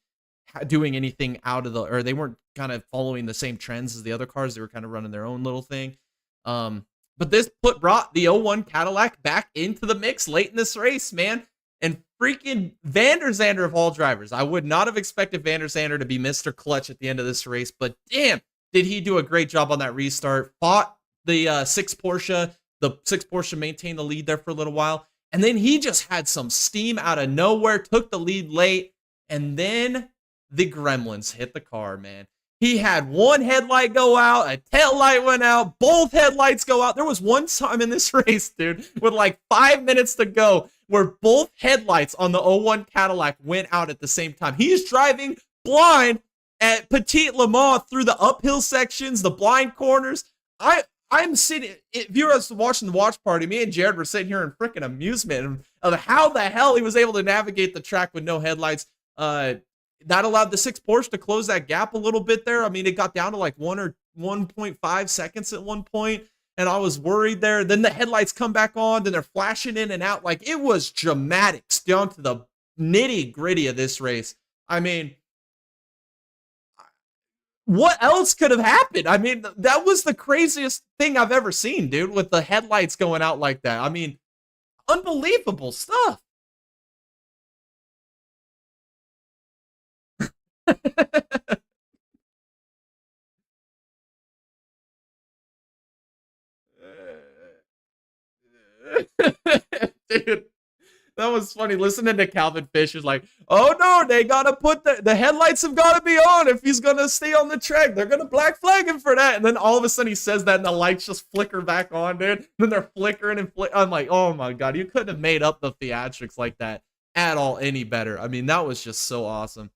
doing anything or they weren't kind of following the same trends as the other cars. They were kind of running their own little thing. But this brought the 01 Cadillac back into the mix late in this race, man. And freaking Vander Zander of all drivers. I would not have expected Vander Zander to be Mr. Clutch at the end of this race, but damn, did he do a great job on that restart. Fought the 6 Porsche. The 6 Porsche maintained the lead there for a little while. And then he just had some steam out of nowhere, took the lead late, and then the gremlins hit the car, man. He had one headlight go out, a tail light went out, both headlights go out. There was one time in this race, dude, with like 5 minutes to go, where both headlights on the 01 Cadillac went out at the same time. He's driving blind at Petit Le Mans through the uphill sections, the blind corners, I'm sitting, if you were watching the watch party, me and Jared were sitting here in freaking amusement of how the hell he was able to navigate the track with no headlights. That allowed the 6 Porsche to close that gap a little bit there. I mean, it got down to like 1 or 1.5 seconds at one point, and I was worried there. Then the headlights come back on, then they're flashing in and out. Like, it was dramatics down to the nitty gritty of this race. I mean, what else could have happened? I mean, that was the craziest thing I've ever seen, dude, with the headlights going out like that. I mean, unbelievable stuff. Dude, that was funny. Listening to Calvin Fish is like, oh no, they gotta put the headlights have gotta be on if he's gonna stay on the track. They're gonna black flag him for that. And then all of a sudden he says that and the lights just flicker back on, dude. And then they're flickering and I'm like, oh my God, you couldn't have made up the theatrics like that at all any better. I mean, that was just so awesome.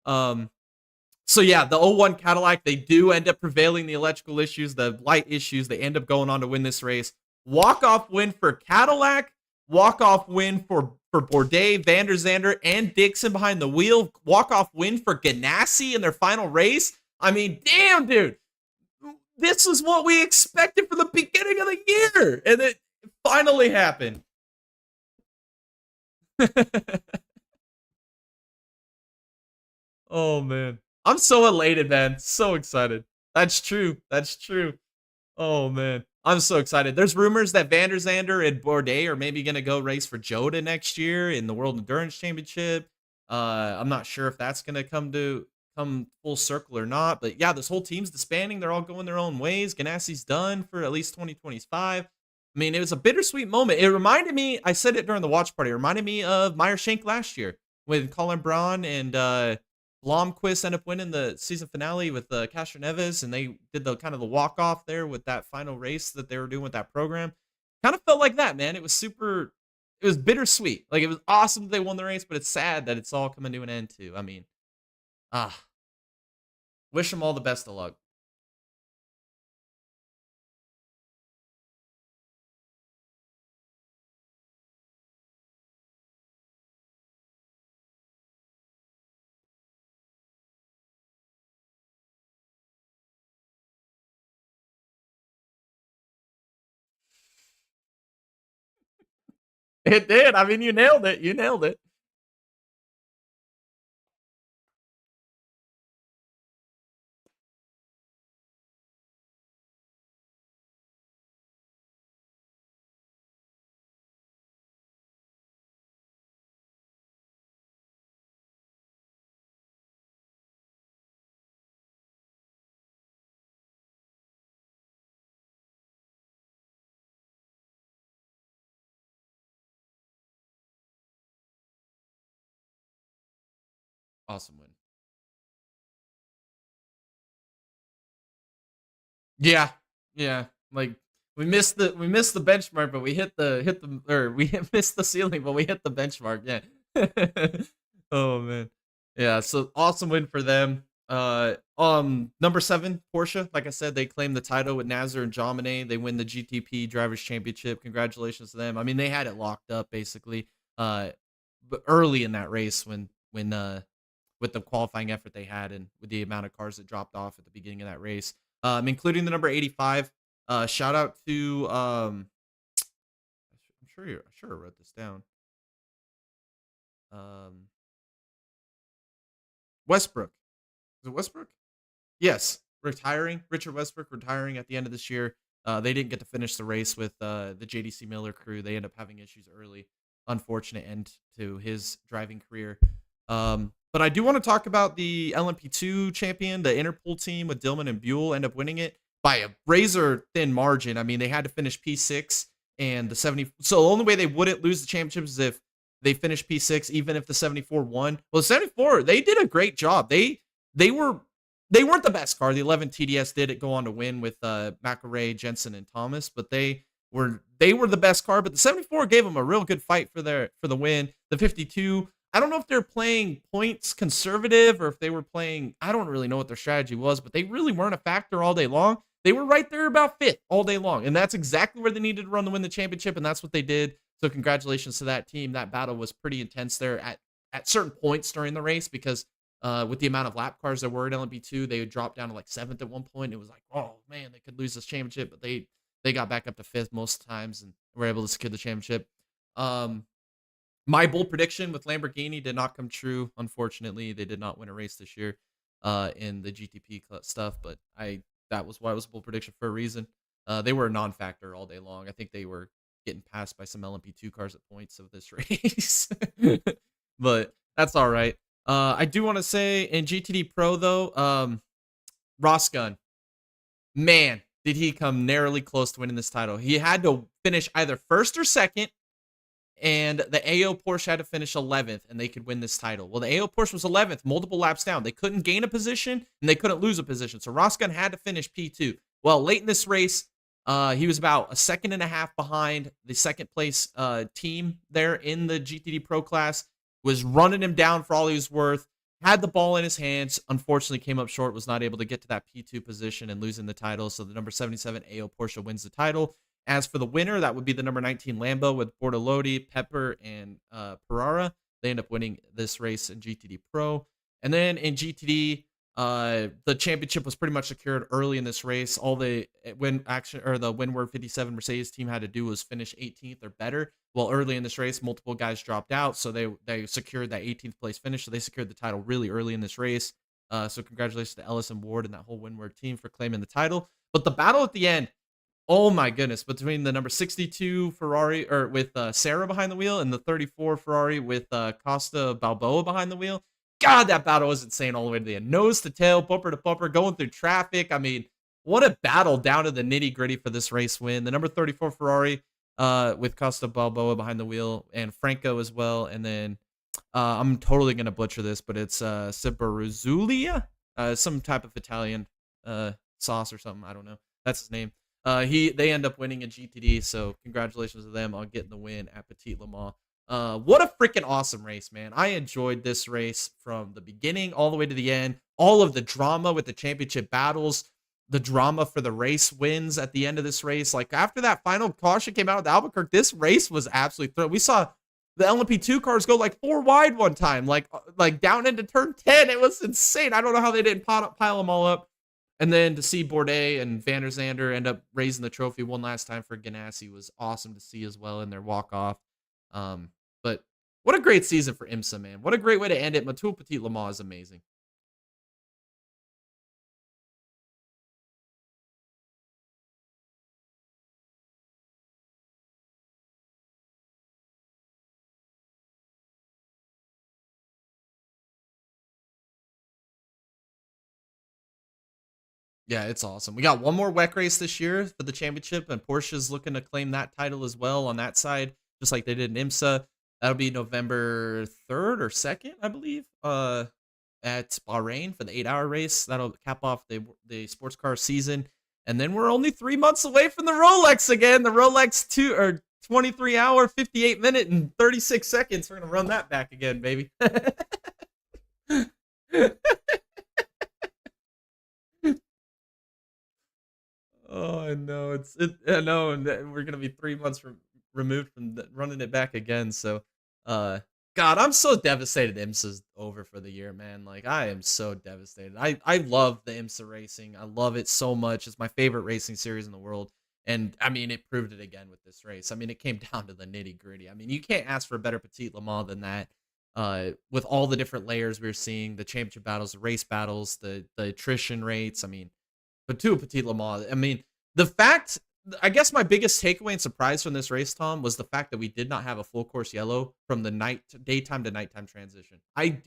So yeah, the 01 Cadillac, they do end up prevailing the electrical issues, the light issues. They end up going on to win this race. Walk-off win for Cadillac. Walk-off win for Bourdais, Van der Zande, and Dixon behind the wheel. Walk-off win for Ganassi in their final race. I mean, damn, dude. This is what we expected from the beginning of the year. And it finally happened. Oh, man. I'm so elated, man. So excited. That's true. That's true. Oh, man. I'm so excited. There's rumors that Van der Zande and Bourdais are maybe going to go race for Joda next year in the World Endurance Championship. I'm not sure if that's going to come full circle or not. But yeah, this whole team's disbanding. They're all going their own ways. Ganassi's done for at least 2025. I mean, it was a bittersweet moment. It reminded me, I said it during the watch party, it reminded me of Meyer Shank last year when Colin Braun and Blomqvist ended up winning the season finale with Castro Neves, and they did the kind of the walk-off there with that final race that they were doing with that program. Kind of felt like that, man. It was bittersweet. Like, it was awesome that they won the race, but it's sad that it's all coming to an end too. I mean, wish them all the best of luck. It did. I mean, you nailed it. You nailed it. Awesome win. Yeah. Yeah. Like, we missed the benchmark, but we missed the ceiling, but we hit the benchmark. Yeah. Oh man. Yeah, so awesome win for them. Number 7 Porsche, like I said, they claim the title with Nazar and Jomine. They win the GTP Drivers Championship. Congratulations to them. I mean, they had it locked up basically but early in that race when with the qualifying effort they had and with the amount of cars that dropped off at the beginning of that race. Including the number 85. Shout out to I'm sure I wrote this down. Westbrook. Is it Westbrook? Yes, retiring. Richard Westbrook retiring at the end of this year. They didn't get to finish the race with the JDC Miller crew. They end up having issues early. Unfortunate end to his driving career. But I do want to talk about the LMP2 champion, the Interpol team with Dillman and Buell end up winning it by a razor thin margin. I mean, they had to finish P6 and the 70. So the only way they wouldn't lose the championship is if they finished P6, even if the 74 won. Well, the 74, they did a great job. They weren't the best car. The 11 TDS did go on to win with McElray, Jensen, and Thomas, but they were the best car. But the 74 gave them a real good fight for the win. The 52. I don't know if they're playing points conservative or if they were playing, I don't really know what their strategy was, but they really weren't a factor all day long. they were right there about fifth all day long. And that's exactly where they needed to run to win the championship. And that's what they did. So congratulations to that team. That battle was pretty intense there at certain points during the race because with the amount of lap cars there were at LMP2, they would drop down to like seventh at one point. It was like, oh man, they could lose this championship, but they got back up to fifth most times and were able to secure the championship. My bold prediction with Lamborghini did not come true. Unfortunately, they did not win a race this year in the GTP stuff, but that was why it was a bold prediction for a reason. They were a non-factor all day long. I think they were getting passed by some LMP2 cars at points of this race, but that's all right. I do want to say in GTD Pro though, Ross Gunn, man, did he come narrowly close to winning this title. He had to finish either first or second, and the AO Porsche had to finish 11th, and they could win this title. Well, the AO Porsche was 11th, multiple laps down. They couldn't gain a position, and they couldn't lose a position. So Ross Gunn had to finish P2. Well, late in this race, he was about a second and a half behind the second place team there in the GTD Pro class, was running him down for all he was worth, had the ball in his hands, unfortunately came up short, was not able to get to that P2 position and losing the title. So the number 77 AO Porsche wins the title. As for the winner, that would be the number 19 Lambo with Bortolotti, Pepper, and Pereira. They end up winning this race in GTD Pro. And then in GTD, the championship was pretty much secured early in this race. All the Windward 57 Mercedes team had to do was finish 18th or better. Well, early in this race, multiple guys dropped out, so they secured that 18th place finish. So they secured the title really early in this race. So congratulations to Ellis and Ward and that whole Windward team for claiming the title. But the battle at the end, oh my goodness, between the number 62 Ferrari or with Sarah behind the wheel and the 34 Ferrari with Costa Balboa behind the wheel. God, that battle was insane all the way to the end. Nose to tail, bumper to bumper, going through traffic. I mean, what a battle down to the nitty gritty for this race win. The number 34 Ferrari with Costa Balboa behind the wheel and Franco as well. And then I'm totally going to butcher this, but it's Cibaruzzulia, some type of Italian sauce or something. I don't know. That's his name. They end up winning a GTD, so congratulations to them on getting the win at Petit Le Mans. What a freaking awesome race, man. I enjoyed this race from the beginning all the way to the end. All of the drama with the championship battles, the drama for the race wins at the end of this race. Like after that final caution came out with Albuquerque, this race was absolutely thrilled. We saw the LMP2 cars go like 4 wide one time, like down into turn 10. It was insane. I don't know how they didn't pile them all up. And then to see Bourdais and Van der Zande end up raising the trophy one last time for Ganassi was awesome to see as well in their walk-off. But what a great season for IMSA, man. What a great way to end it. Motul Petit Le Mans is amazing. Yeah, it's awesome. We got one more WEC race this year for the championship, and Porsche's looking to claim that title as well on that side, just like they did in IMSA. That'll be November 3rd or 2nd, I believe, at Bahrain for the 8-hour race. That'll cap off the sports car season. And then we're only 3 months away from the Rolex again. The Rolex 23-hour, 58-minute, and 36 seconds. We're going to run that back again, baby. Oh, I know. I know, and we're gonna be 3 months removed from running it back again. So, God, I'm so devastated. IMSA's over for the year, man. Like, I am so devastated. I love the IMSA racing. I love it so much. It's my favorite racing series in the world. And I mean, it proved it again with this race. I mean, it came down to the nitty gritty. I mean, you can't ask for a better Petit Le Mans than that. With all the different layers we were seeing, the championship battles, the race battles, the attrition rates. I mean. But to a Petit Le Mans, I mean, I guess my biggest takeaway and surprise from this race, Tom, was the fact that we did not have a full course yellow from the daytime to nighttime transition. I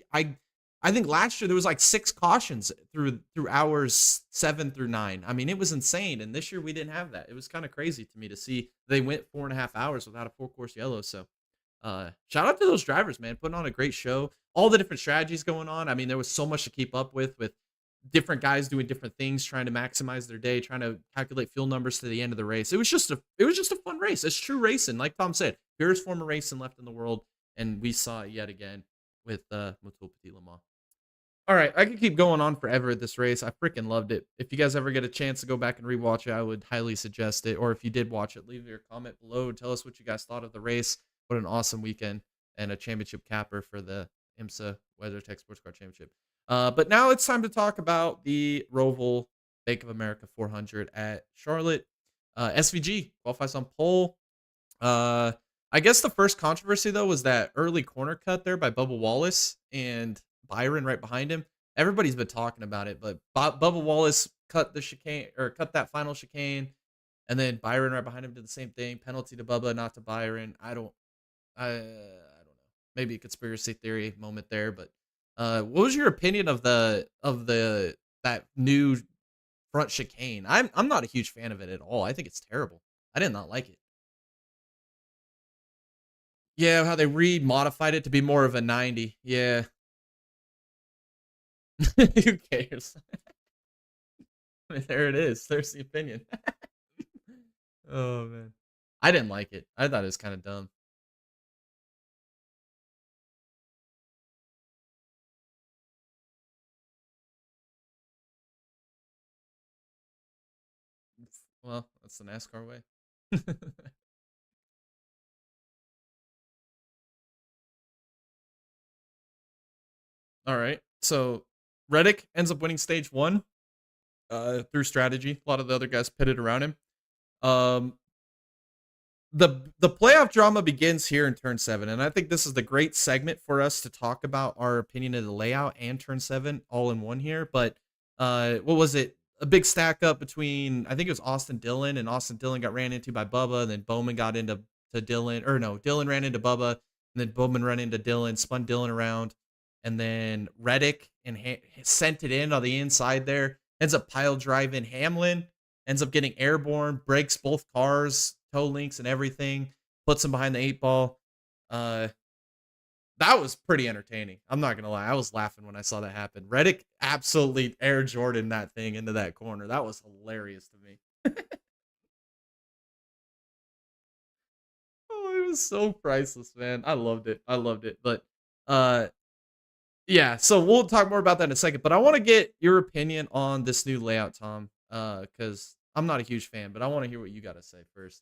think last year there was like 6 cautions through hours 7 through 9. I mean, it was insane, and this year we didn't have that. It was kind of crazy to me to see they went 4.5 hours without a full course yellow. So, shout out to those drivers, man, putting on a great show. All the different strategies going on. I mean, there was so much to keep up with different guys doing different things, trying to maximize their day, trying to calculate fuel numbers to the end of the race. It was just a fun race. It's true racing. Like Tom said, purest form of racing left in the world. And we saw it yet again with Motul Petit Le Mans. All right, I could keep going on forever at this race. I freaking loved it. If you guys ever get a chance to go back and rewatch it, I would highly suggest it. Or if you did watch it, leave your comment below. Tell us what you guys thought of the race. What an awesome weekend and a championship capper for the IMSA WeatherTech Sports Car Championship. But now it's time to talk about the Roval Bank of America 400 at Charlotte. SVG qualifies on pole. I guess the first controversy though was that early corner cut there by Bubba Wallace and Byron right behind him. Everybody's been talking about it, but Bubba Wallace cut the chicane or cut that final chicane, and then Byron right behind him did the same thing. Penalty to Bubba, not to Byron. I don't know. Maybe a conspiracy theory moment there, but what was your opinion of that new front chicane? I'm not a huge fan of it at all. I think it's terrible. I did not like it. Yeah, how they remodified it to be more of a 90. Yeah. Who cares? There it is. There's the opinion. Oh man. I didn't like it. I thought it was kind of dumb. Well, that's the NASCAR way. All right. So Reddick ends up winning stage one through strategy. A lot of the other guys pitted around him. Um, the playoff drama begins here in turn 7, and I think this is the great segment for us to talk about our opinion of the layout and turn 7 all in one here. But what was it? A big stack up between, I think it was Austin Dillon, and Austin Dillon got ran into by Bubba, and then Bowman got into Dillon, or no, Dillon ran into Bubba, and then Bowman ran into Dillon, spun Dillon around, and then Reddick and sent it in on the inside there, ends up pile driving Hamlin, ends up getting airborne, breaks both cars, toe links and everything, puts him behind the 8 ball. That was pretty entertaining. I'm not gonna lie, I was laughing when I saw that happen. Reddick absolutely Air Jordan that thing into that corner. That was hilarious to me. Oh, it was so priceless, man. I loved it. I loved it. But yeah, so we'll talk more about that in a second. But I want to get your opinion on this new layout, Tom. Because I'm not a huge fan, but I want to hear what you got to say first.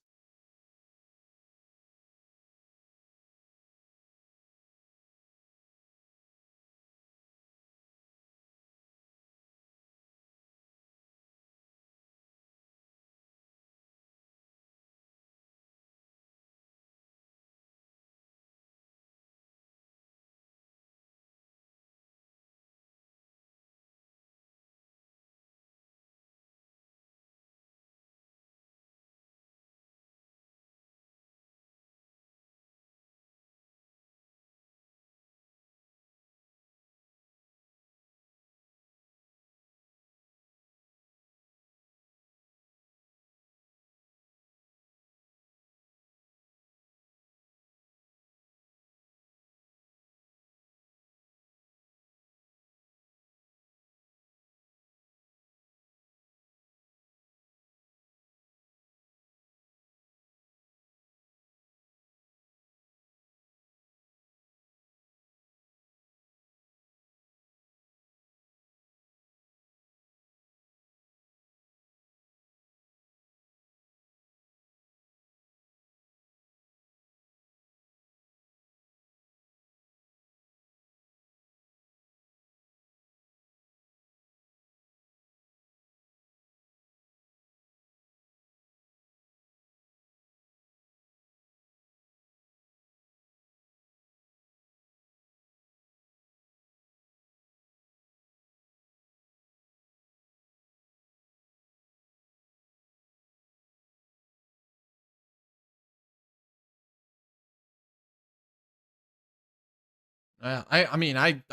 I mean I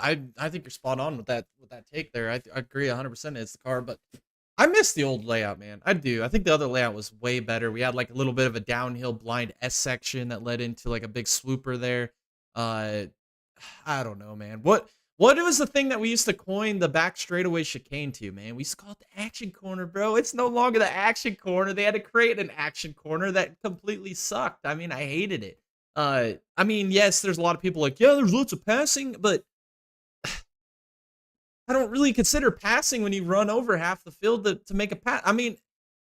think you're spot on with that take there. I agree 100%. It's the car, but I miss the old layout, man. I do. I think the other layout was way better. We had like a little bit of a downhill blind S section that led into like a big swooper there. Uh, I don't know, man. What was the thing that we used to coin the back straightaway chicane to, man? We used to call it the action corner, bro. It's no longer the action corner. They had to create an action corner that completely sucked. I mean, I hated it. I mean, yes, there's a lot of people like, yeah, there's lots of passing, but I don't really consider passing when you run over half the field to make a pass. I mean,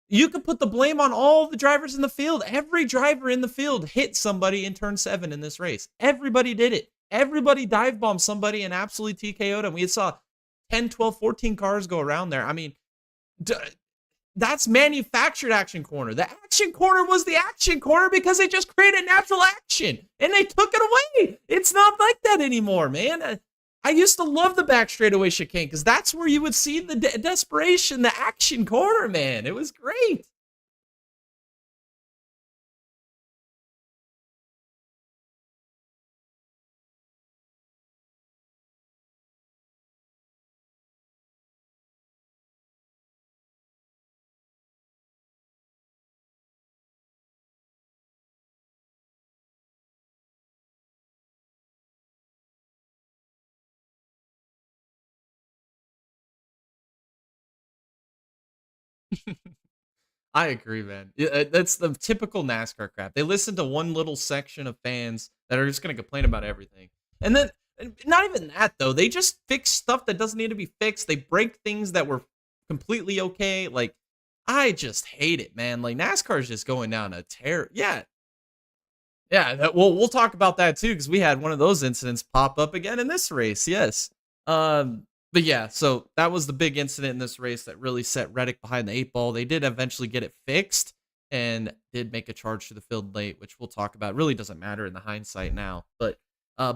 you could put the blame on all the drivers in the field. Every driver in the field hit somebody in turn 7 in this race. Everybody did it. Everybody dive bombed somebody and absolutely TKO'd them. We saw 10, 12, 14 cars go around there. I mean, that's manufactured action corner. The action corner was the action corner because they just created natural action and they took it away. It's not like that anymore, man. I used to love the back straightaway chicane because that's where you would see the desperation, the action corner, man. It was great. I agree, man. Yeah, that's the typical NASCAR crap. They listen to one little section of fans that are just going to complain about everything. And then, not even that, though. They just fix stuff that doesn't need to be fixed. They break things that were completely okay. Like, I just hate it, man. Like, NASCAR is just going down a tear. Yeah. Yeah, we'll talk about that, too, because we had one of those incidents pop up again in this race. Yes. But yeah, so that was the big incident in this race that really set Reddick behind the 8 ball. They did eventually get it fixed and did make a charge to the field late, which we'll talk about. It really doesn't matter in the hindsight now. But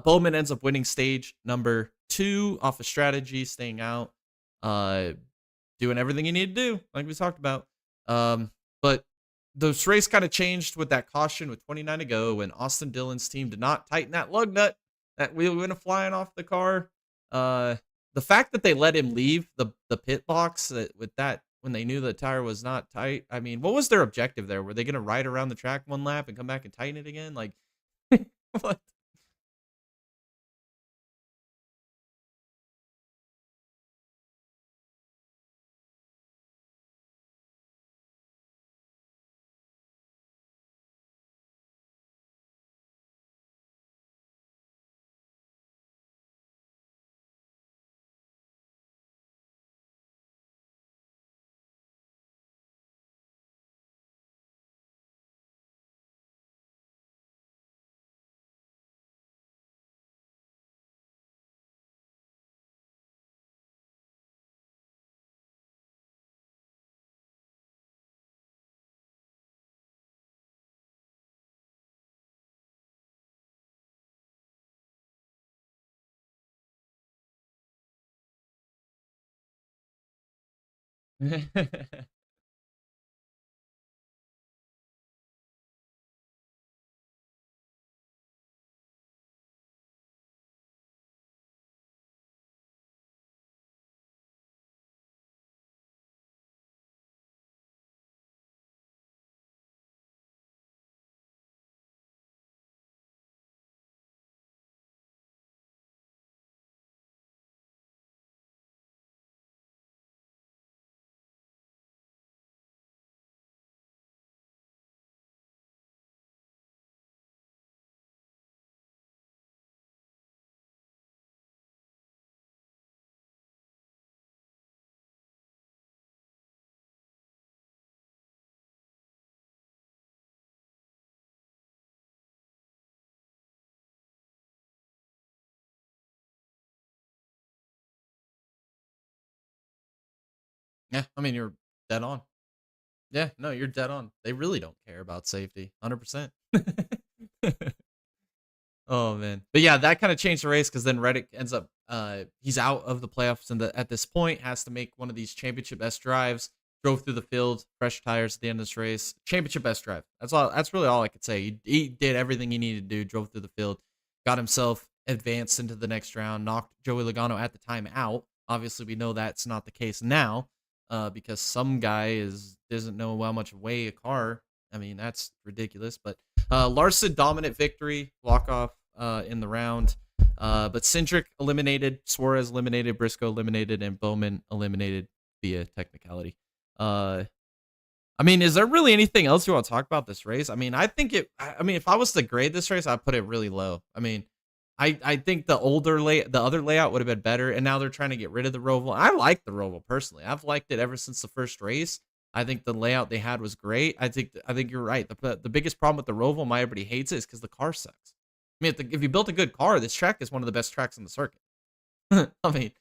Bowman ends up winning stage number 2 off of strategy, staying out, doing everything he needed to do, like we talked about. But this race kind of changed with that caution with 29 to go, and Austin Dillon's team did not tighten that lug nut. That wheel went flying off the car. The fact that they let him leave the pit box with that when they knew the tire was not tight. I mean, what was their objective there? Were they going to ride around the track one lap and come back and tighten it again? Like, what? Yeah, I mean, you're dead on. Yeah, no, you're dead on. They really don't care about safety, 100%. Oh man, but yeah, that kind of changed the race because then Reddick ends up he's out of the playoffs and at this point has to make one of these championship best drives. Drove through the field, fresh tires at the end of this race. Championship best drive. That's all. That's really all I could say. He did everything he needed to do. Drove through the field, got himself advanced into the next round. Knocked Joey Logano at the time out. Obviously, we know that's not the case now because some guy doesn't know how much weigh a car. I mean, that's ridiculous. But Larson dominant victory, walk off in the round. But Cindric eliminated, Suarez eliminated, Briscoe eliminated, and Bowman eliminated via technicality. I mean, is there really anything else you want to talk about this race? I mean, if I was to grade this race, I'd put it really low. I mean, I think the other layout would have been better, and now they're trying to get rid of the Roval. I like the Roval personally. I've liked it ever since the first race. I think the layout they had was great. I think you're right. The biggest problem with the Roval, why everybody hates it, is because the car sucks. I mean, if you built a good car, this track is one of the best tracks in the circuit. I mean,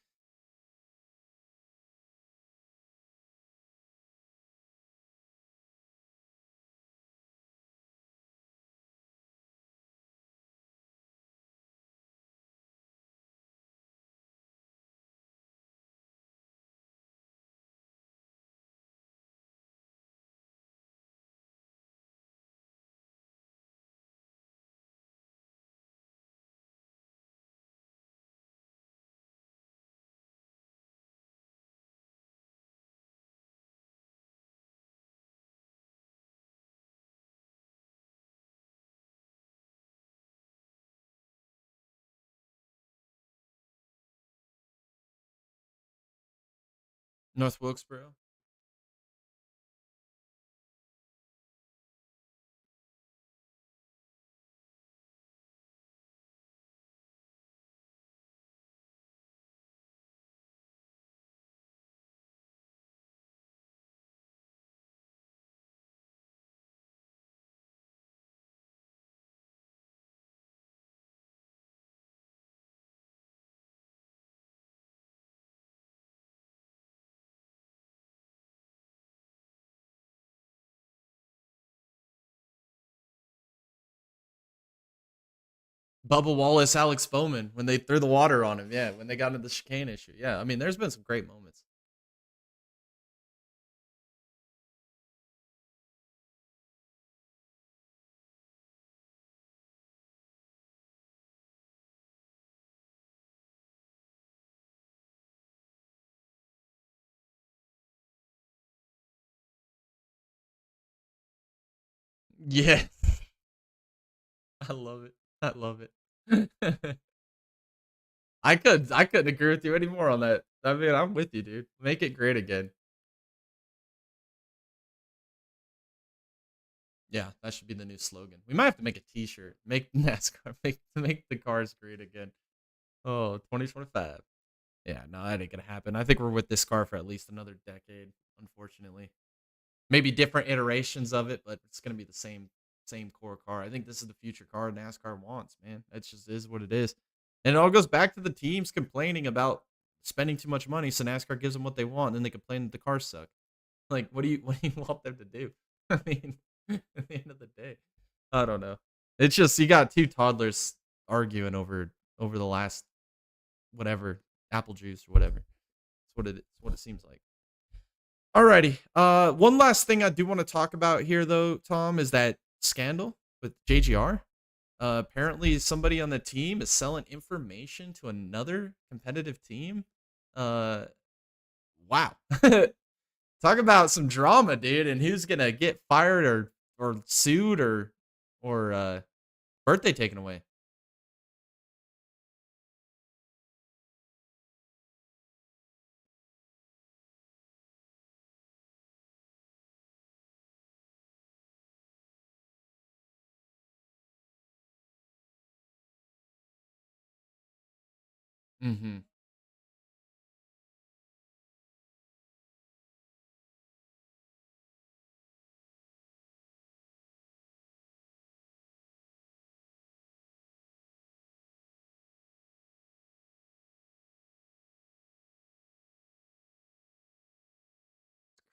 North Wilkesboro. Bubba Wallace, Alex Bowman, when they threw the water on him. Yeah, when they got into the chicane issue. Yeah, I mean, there's been some great moments. Yeah, I love it. I love it. I couldn't agree with you anymore on that. I mean, I'm with you, dude. Make it great again. Yeah, that should be the new slogan. We might have to make a T-shirt. Make NASCAR make the cars great again. Oh, 2025. Yeah, no, that ain't gonna happen. I think we're with this car for at least another decade, unfortunately. Maybe different iterations of it, but it's gonna be the same core car. I think this is the future car NASCAR wants, man. It just is what it is. And it all goes back to the teams complaining about spending too much money, so NASCAR gives them what they want, and then they complain that the cars suck. Like, what do you want them to do? I mean, at the end of the day, I don't know. It's just you got two toddlers arguing over the last whatever apple juice or whatever. It's what it seems like. Alrighty. One last thing I do want to talk about here, though, Tom, is that scandal with JGR. Apparently, somebody on the team is selling information to another competitive team. Wow. Talk about some drama, dude, and who's gonna get fired or sued or birthday taken away. Mm-hmm.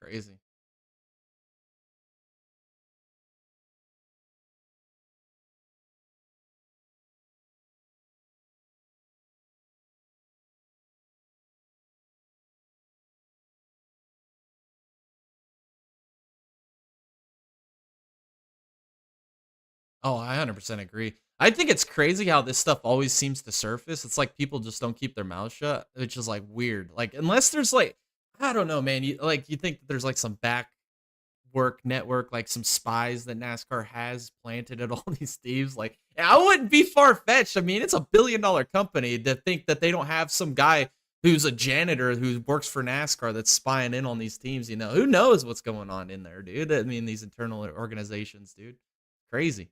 Crazy. Oh, I 100% agree. I think it's crazy how this stuff always seems to surface. It's like people just don't keep their mouths shut, which is like weird. Like unless there's like I don't know, man. You think that there's like some back work network, like some spies that NASCAR has planted at all these teams. Like I wouldn't be far fetched. I mean, it's $1 billion company to think that they don't have some guy who's a janitor who works for NASCAR that's spying in on these teams. You know, who knows what's going on in there, dude? I mean, these internal organizations, dude, crazy.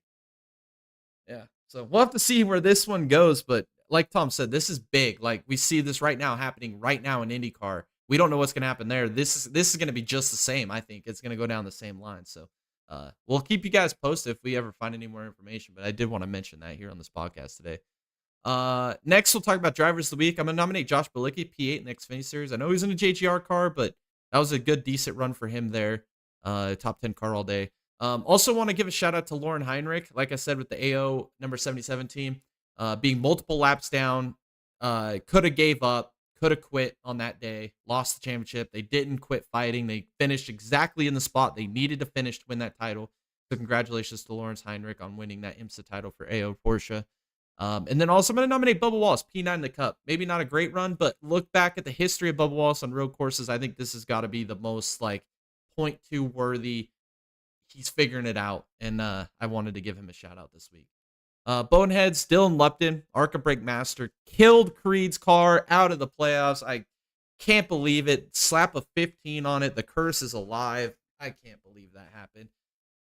Yeah. So we'll have to see where this one goes. But like Tom said, this is big. Like we see this right now happening right now in IndyCar. We don't know what's going to happen there. This is going to be just the same. I think it's going to go down the same line. So we'll keep you guys posted if we ever find any more information. But I did want to mention that here on this podcast today. Next, we'll talk about drivers of the week. I'm going to nominate Josh Bilicki, P8 in the Xfinity Series. I know he's in a JGR car, but that was a good, decent run for him there. Top 10 car all day. Also want to give a shout out to Lauren Heinrich. Like I said, with the AO number 77 team, being multiple laps down, could have gave up, could have quit on that day, lost the championship. They didn't quit fighting. They finished exactly in the spot they needed to finish to win that title. So congratulations to Lawrence Heinrich on winning that IMSA title for AO Porsche. And then also I'm going to nominate Bubba Wallace, P9 in the Cup. Maybe not a great run, but look back at the history of Bubba Wallace on road courses. I think this has got to be the most like .2 worthy. He's figuring it out, and I wanted to give him a shout out this week. Boneheads, Dylan Lupton, ARCA Brake Master, killed Creed's car out of the playoffs. I can't believe it. Slap a 15 on it. The curse is alive. I can't believe that happened.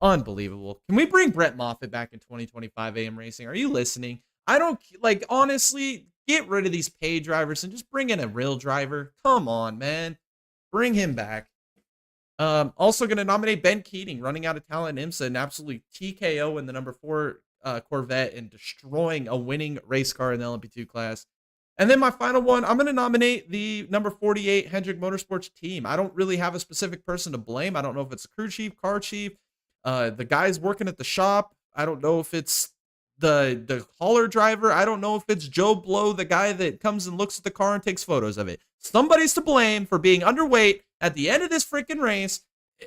Unbelievable. Can we bring Brett Moffitt back in 2025 AM Racing? Are you listening? I don't, like, honestly, get rid of these pay drivers and just bring in a real driver. Come on, man. Bring him back. Also going to nominate Ben Keating, running out of talent in IMSA, and absolutely TKO in the number 4 Corvette and destroying a winning race car in the LMP2 class. And then my final one, I'm going to nominate the number 48 Hendrick Motorsports team. I don't really have a specific person to blame. I don't know if it's a crew chief, car chief, the guys working at the shop. I don't know if it's the hauler driver. I don't know if it's Joe Blow, the guy that comes and looks at the car and takes photos of it. Somebody's to blame for being underweight at the end of this freaking race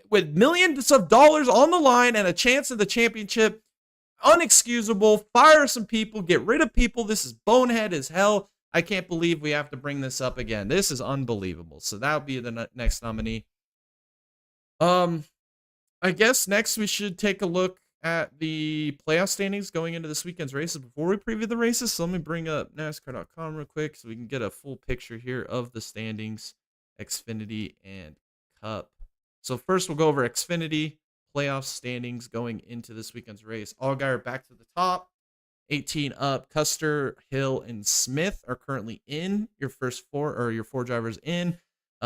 with millions of dollars on the line and a chance at the championship. Unexcusable. Fire some people. Get rid of people. This is bonehead as hell. I can't believe we have to bring this up again. This is unbelievable. So that would be the next nominee. I guess next we should take a look at the playoff standings going into this weekend's races before we preview the races. So let me bring up NASCAR.com real quick so we can get a full picture here of the standings, Xfinity and Cup. So first we'll go over Xfinity playoff standings going into this weekend's race. Allgaier back to the top, 18 up. Custer, Hill, and Smith are currently in. Your first four, or your four drivers in.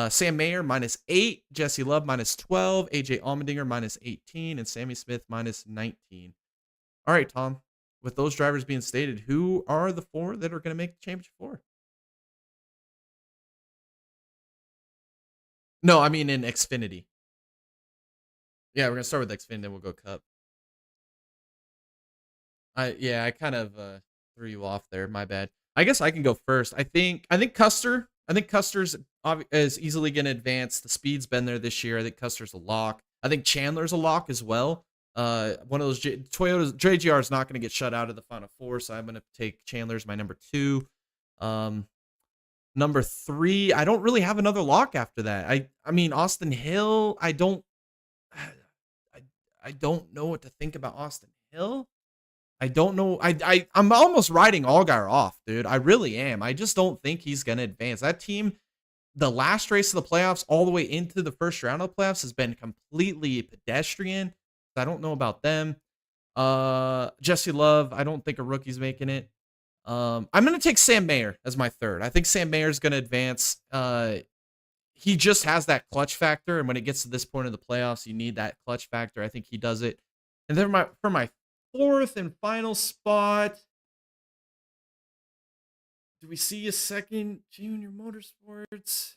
Sam Mayer -8, Jesse Love -12, AJ Allmendinger -18, and Sammy Smith -19. All right, Tom, with those drivers being stated, who are the four that are going to make the championship four? No, I mean in Xfinity. Yeah, we're going to start with Xfinity, then we'll go Cup. I kind of threw you off there. My bad. I guess I can go first. I think Custer. I think Custer's is easily going to advance. The speed's been there this year. I think Custer's a lock. I think Chandler's a lock as well. One of those Toyota's JGR is not going to get shut out of the Final Four, so I'm going to take Chandler as my number 2. Number 3, I don't really have another lock after that. I mean Austin Hill. I don't know what to think about Austin Hill. I don't know. I'm almost writing Allgaier off, dude. I really am. I just don't think he's going to advance. That team, the last race of the playoffs all the way into the first round of the playoffs has been completely pedestrian. I don't know about them. Jesse Love, I don't think a rookie's making it. I'm going to take Sam Mayer as my 3rd. I think Sam Mayer's going to advance. He just has that clutch factor, and when it gets to this point of the playoffs, you need that clutch factor. I think he does it. And then for my 4th and final spot, do we see a second Junior Motorsports?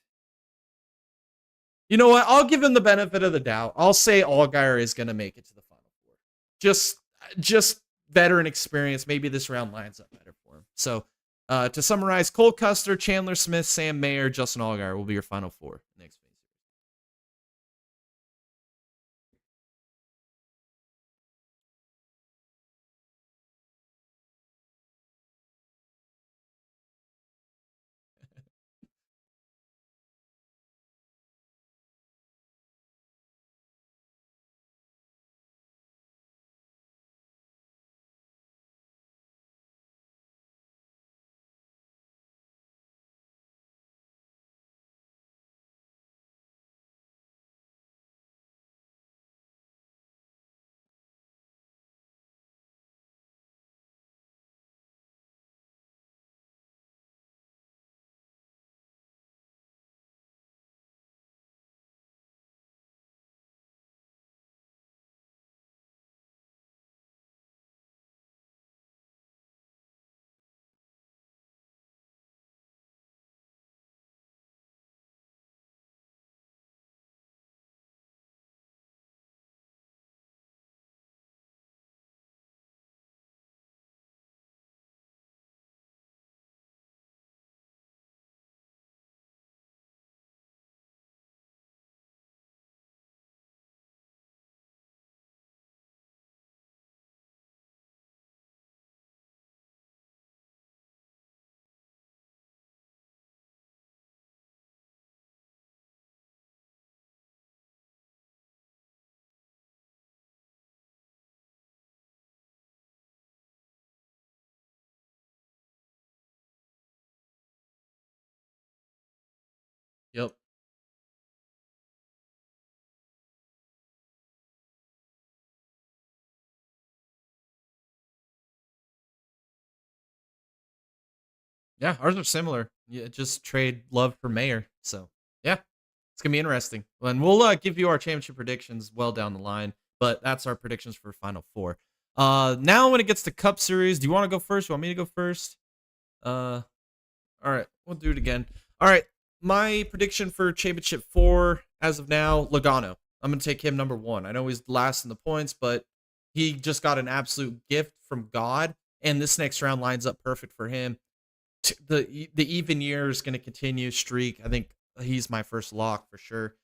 You know what? I'll give him the benefit of the doubt. I'll say Allgaier is going to make it to the Final Four. Just veteran experience. Maybe this round lines up better for him. So to summarize, Cole Custer, Chandler Smith, Sam Mayer, Justin Allgaier will be your Final Four next week. Yep. Yeah, ours are similar. Yeah, just trade Love for Mayor. So yeah, it's gonna be interesting. And we'll give you our championship predictions well down the line. But that's our predictions for Final Four. Now when it gets to Cup Series, do you want to go first? You want me to go first? All right, we'll do it again. All right, my prediction for Championship 4 as of now, Logano. I'm going to take him number 1. I know he's last in the points, but he just got an absolute gift from God, and this next round lines up perfect for him. The even year is going to continue streak. I think he's my first lock for sure.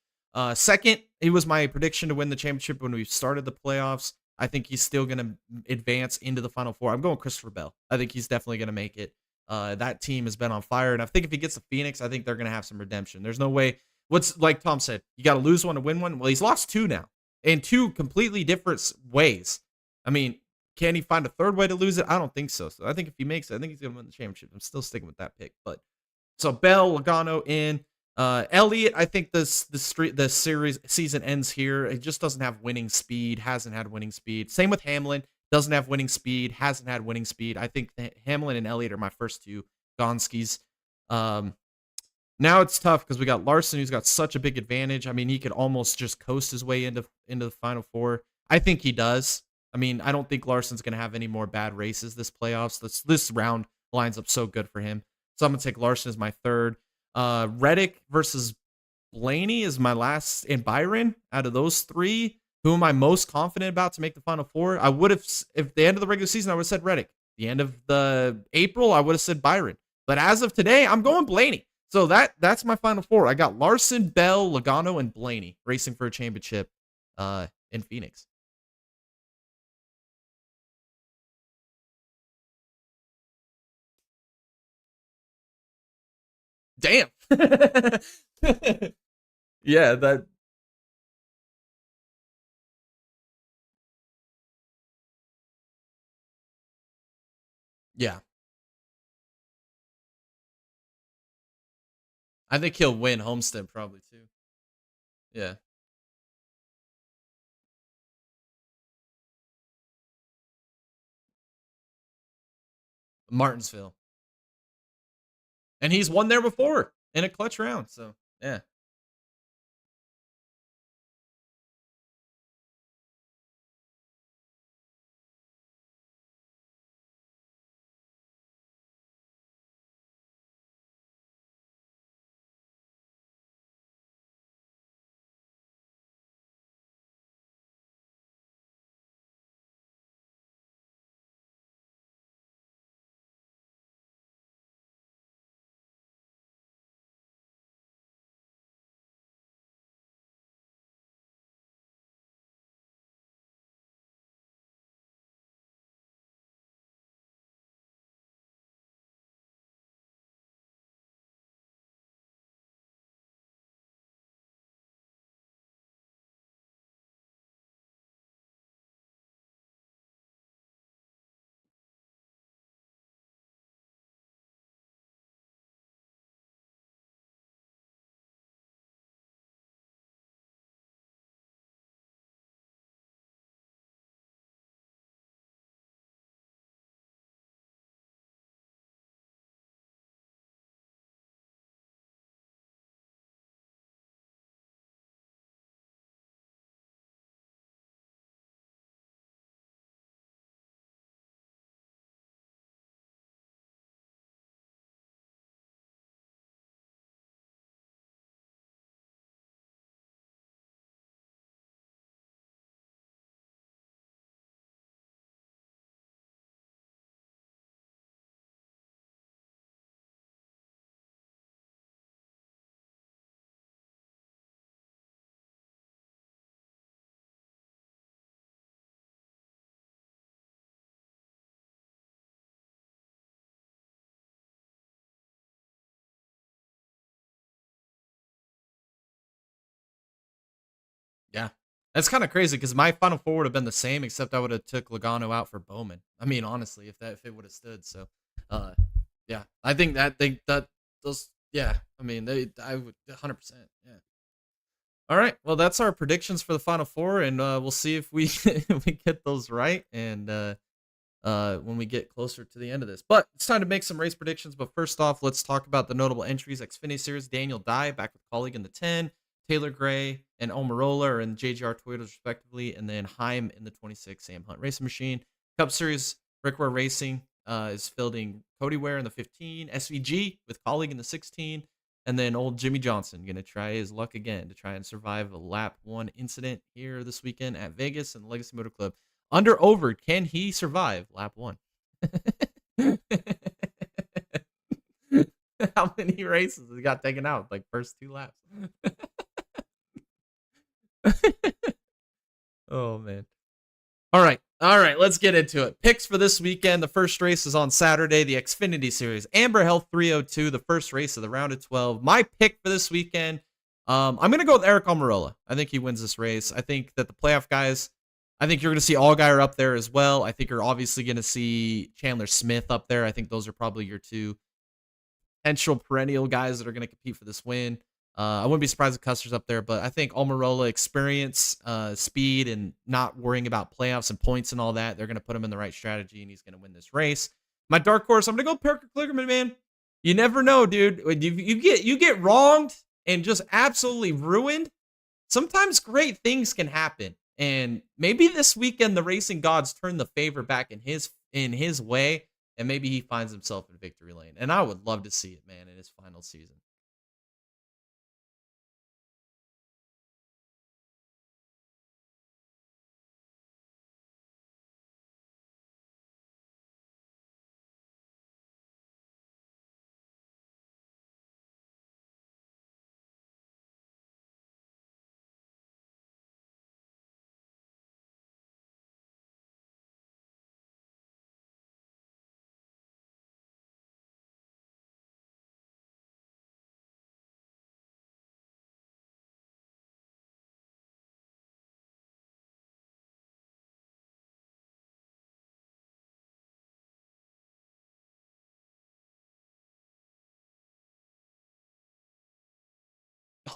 Second, it was my prediction to win the championship when we started the playoffs. I think he's still going to advance into the Final Four. I'm going Christopher Bell. I think he's definitely going to make it. That team has been on fire, and I think if he gets to Phoenix, I think they're going to have some redemption. There's no way. What's like Tom said, you got to lose one to win one. Well, he's lost 2 now in 2 completely different ways. I mean, can he find a third way to lose it? I don't think so. So I think if he makes it, I think he's going to win the championship. I'm still sticking with that pick. But so Bell, Logano in. Elliott, I think the series season ends here. It just doesn't have winning speed. Hasn't had winning speed. Same with Hamlin. Doesn't have winning speed. Hasn't had winning speed. I think Hamlin and Elliott are my first 2 Gonskis. Now it's tough because we got Larson, who's got such a big advantage. I mean, he could almost just coast his way into the Final Four. I think he does. I mean, I don't think Larson's going to have any more bad races this playoffs. This round lines up so good for him. So I'm going to take Larson as my third. Reddick versus Blaney is my last, and Byron. Out of those 3, who am I most confident about to make the Final Four? I would have, if the end of the regular season, I would have said Reddick. The end of the April, I would have said Byron. But as of today, I'm going Blaney. So that's my Final Four. I got Larson, Bell, Logano, and Blaney racing for a championship in Phoenix. Damn. Yeah, that. Yeah. I think he'll win Homestead probably too. Yeah. Martinsville. And he's won there before in a clutch round. So, yeah. Yeah. That's kind of crazy because my Final Four would have been the same, except I would have took Logano out for Bowman. I mean, honestly, if it would have stood. So, yeah, I think that those Yeah, I mean, I would 100%. Yeah. All right. Well, that's our predictions for the Final Four, and we'll see if we if we get those right, and when we get closer to the end of this. But it's time to make some race predictions. But first off, let's talk about the notable entries. Xfinity Series, Daniel Dye back with colleague in the 10, Taylor Gray and Omarola are in JGR Toyotas respectively, and then Heim in the 26 Sam Hunt Racing Machine. Cup Series, Rick Ware Racing is fielding Cody Ware in the 15, SVG with colleague in the 16, and then old Jimmy Johnson going to try his luck again to try and survive a lap 1 incident here this weekend at Vegas and the Legacy Motor Club. Under over, can he survive lap 1? How many races he got taken out? Like first 2 laps. Oh man. All right. Let's get into it. Picks for this weekend. The first race is on Saturday, the Xfinity Series. Amber Health 302, the first race of the round of 12. My pick for this weekend, I'm going to go with Eric Almirola. I think he wins this race. I think that the playoff guys, I think you're going to see Allgaier up there as well. I think you're obviously going to see Chandler Smith up there. I think those are probably your 2 potential perennial guys that are going to compete for this win. I wouldn't be surprised if Custer's up there, but I think Almirola experience, speed, and not worrying about playoffs and points and all that, they're going to put him in the right strategy, and he's going to win this race. My dark horse, I'm going to go Parker Kligerman, man. You never know, dude. When you get wronged and just absolutely ruined, sometimes great things can happen. And maybe this weekend the racing gods turn the favor back in his way, and maybe he finds himself in victory lane. And I would love to see it, man, in his final season.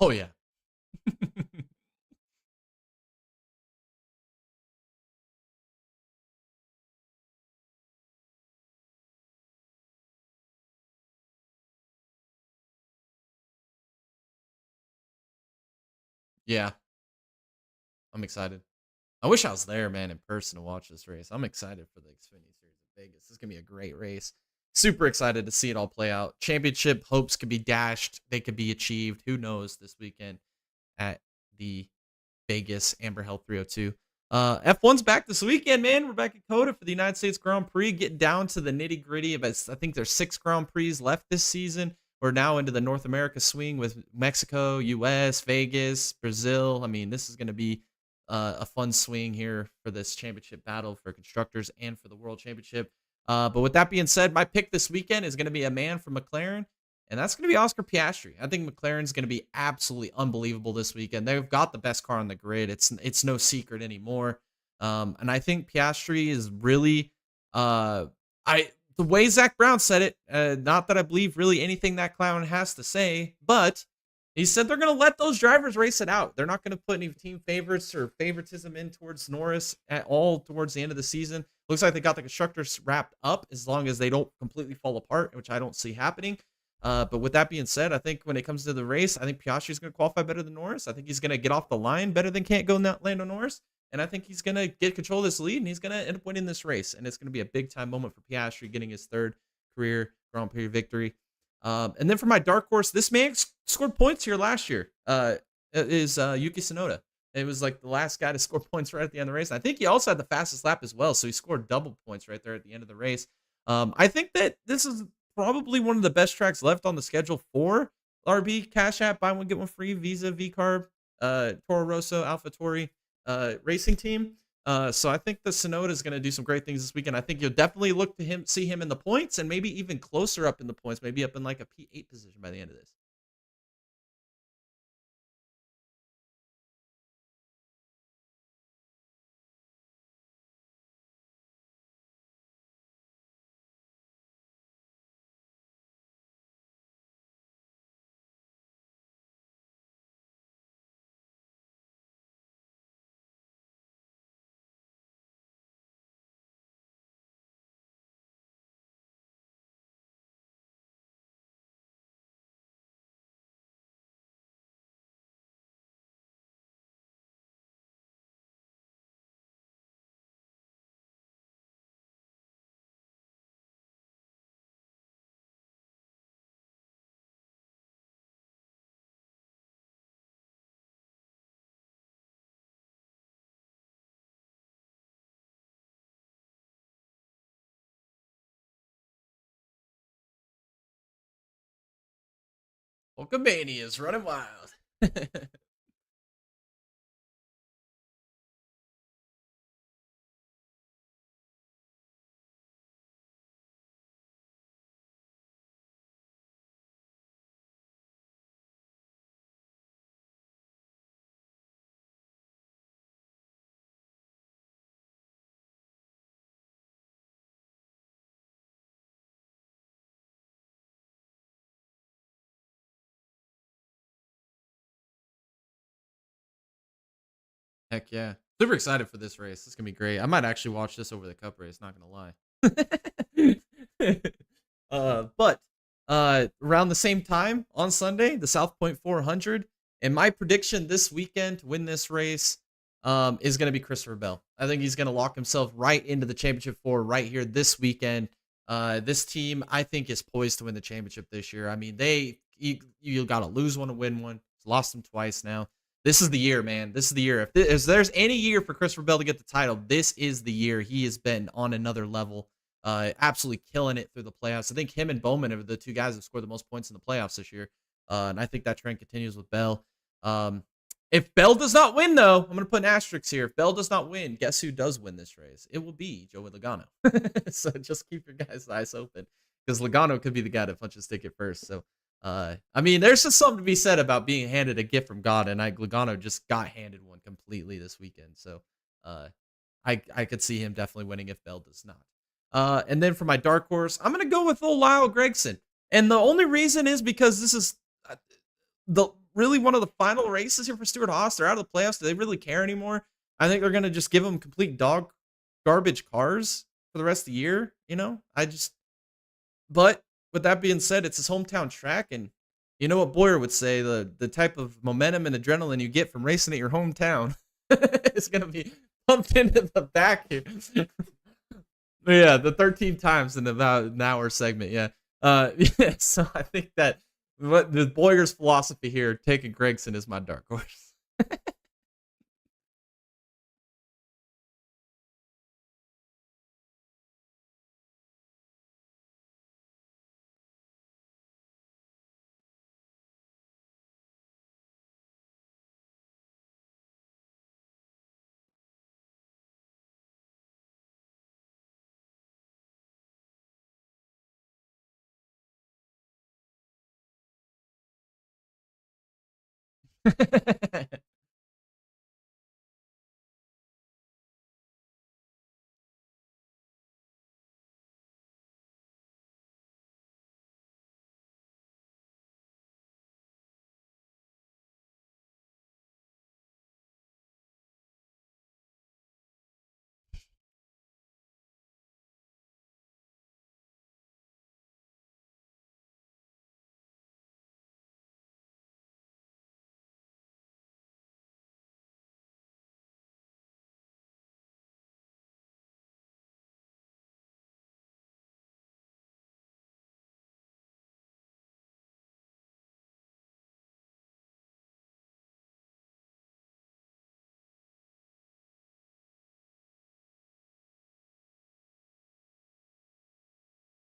Oh yeah. Yeah, I'm excited. I wish I was there, man, in person to watch this race. I'm excited for the Xfinity Series in Vegas. This is going to be a great race. Super excited to see it all play out. Championship hopes could be dashed. They could be achieved. Who knows this weekend at the Vegas Amber Health 302. F1's back this weekend, man. We're back at COTA for the United States Grand Prix, getting down to the nitty gritty. I think there's 6 Grand Prix left this season. We're now into the North America swing with Mexico, US, Vegas, Brazil. I mean, this is going to be a fun swing here for this championship battle for constructors and for the world championship. But with that being said, my pick this weekend is going to be a man from McLaren, and that's going to be Oscar Piastri. I think McLaren's going to be absolutely unbelievable this weekend. They've got the best car on the grid. It's no secret anymore. And I think Piastri is really, the way Zach Brown said it, not that I believe really anything that clown has to say, but he said they're going to let those drivers race it out. They're not going to put any team favorites or favoritism in towards Norris at all towards the end of the season. Looks like they got the constructors wrapped up as long as they don't completely fall apart, which I don't see happening. But with that being said, I think when it comes to the race, I think Piastri's going to qualify better than Norris. I think he's going to get off the line better than can't go Lando Norris. And I think he's going to get control of this lead, and he's going to end up winning this race. And it's going to be a big-time moment for Piastri, getting his 3rd career Grand Prix victory. And then for my dark horse, this man scored points here last year, is Yuki Tsunoda. It was like the last guy to score points right at the end of the race. I think he also had the fastest lap as well, so he scored double points right there at the end of the race. I think that this is probably one of the best tracks left on the schedule for RB Cash App, buy one, get one free, Visa, VCarb, Toro Rosso, AlphaTauri racing team. So I think the Tsunoda is going to do some great things this weekend. I think you'll definitely look to see him in the points, and maybe even closer up in the points, maybe up in like a P8 position by the end of this. Hulkamania's running wild. Heck yeah. Super excited for this race. This is going to be great. I might actually watch this over the cup race, not going to lie. But around the same time on Sunday, the South Point 400, and my prediction this weekend to win this race is going to be Christopher Bell. I think he's going to lock himself right into the championship four right here this weekend. This team, I think, is poised to win the championship this year. I mean, you got to lose one to win one. He's lost them twice now. This is the year, man. This is the year. If there's any year for Christopher Bell to get the title, this is the year. He has been on another level, absolutely killing it through the playoffs. I think him and Bowman are the two guys that scored the most points in the playoffs this year, and I think that trend continues with Bell. If Bell does not win, though, I'm going to put an asterisk here. If Bell does not win, guess who does win this race? It will be Joey Logano. So just keep your guys' eyes open, because Logano could be the guy to punch his ticket first. So, I mean, there's just something to be said about being handed a gift from God, and Logano just got handed one completely this weekend. So, I could see him definitely winning if Bell does not. And then for my dark horse, I'm going to go with old Lyle Gregson. And the only reason is because this is really one of the final races here for Stewart Haas. They're out of the playoffs. Do they really care anymore? I think they're going to just give him complete garbage cars for the rest of the year. You know, but with that being said, it's his hometown track. And you know what Boyer would say, the type of momentum and adrenaline you get from racing at your hometown is going to be pumped into the back here. Yeah, the 13 times in about an hour segment. Yeah. Yeah. So I think that what the Boyer's philosophy here, taking Gregson is my dark horse.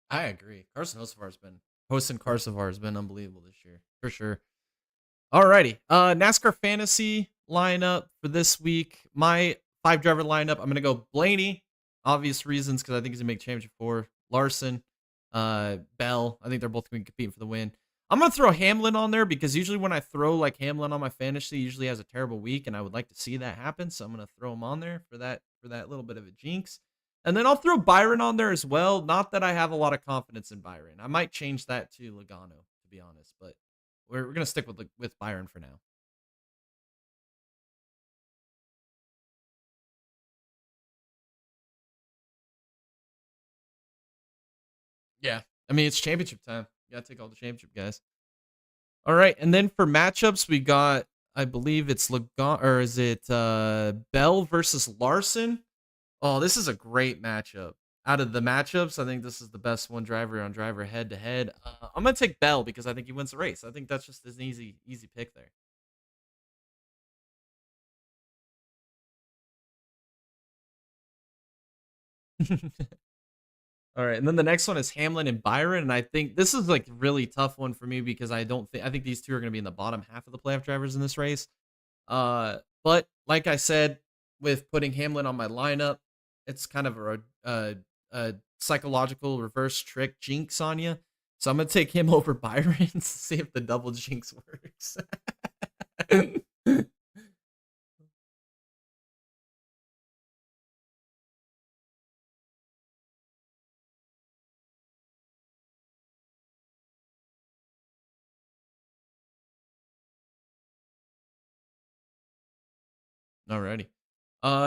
I agree. Carson has been unbelievable this year, for sure. Alrighty. NASCAR fantasy lineup for this week. My 5-driver lineup, I'm gonna go Blaney, obvious reasons, because I think he's gonna make championship 4. Larson, Bell. I think they're both gonna be competing for the win. I'm gonna throw Hamlin on there because usually when I throw like Hamlin on my fantasy, he usually has a terrible week, and I would like to see that happen. So I'm gonna throw him on there for that little bit of a jinx. And then I'll throw Byron on there as well. Not that I have a lot of confidence in Byron. I might change that to Logano, to be honest, but we're gonna stick with Byron for now. Yeah, I mean it's championship time. You gotta take all the championship guys. All right, and then for matchups, we got, I believe it's Logano, or is it Bell versus Larson? Oh, this is a great matchup. Out of the matchups, I think this is the best one driver on driver head to head. I'm gonna take Bell because I think he wins the race. I think that's just an easy pick there. All right, and then the next one is Hamlin and Byron, and I think this is like a really tough one for me because I think these two are going to be in the bottom half of the playoff drivers in this race. But like I said, with putting Hamlin on my lineup, it's kind of a psychological reverse trick jinx on you. So I'm gonna take him over Byron to see if the double jinx works. Alrighty.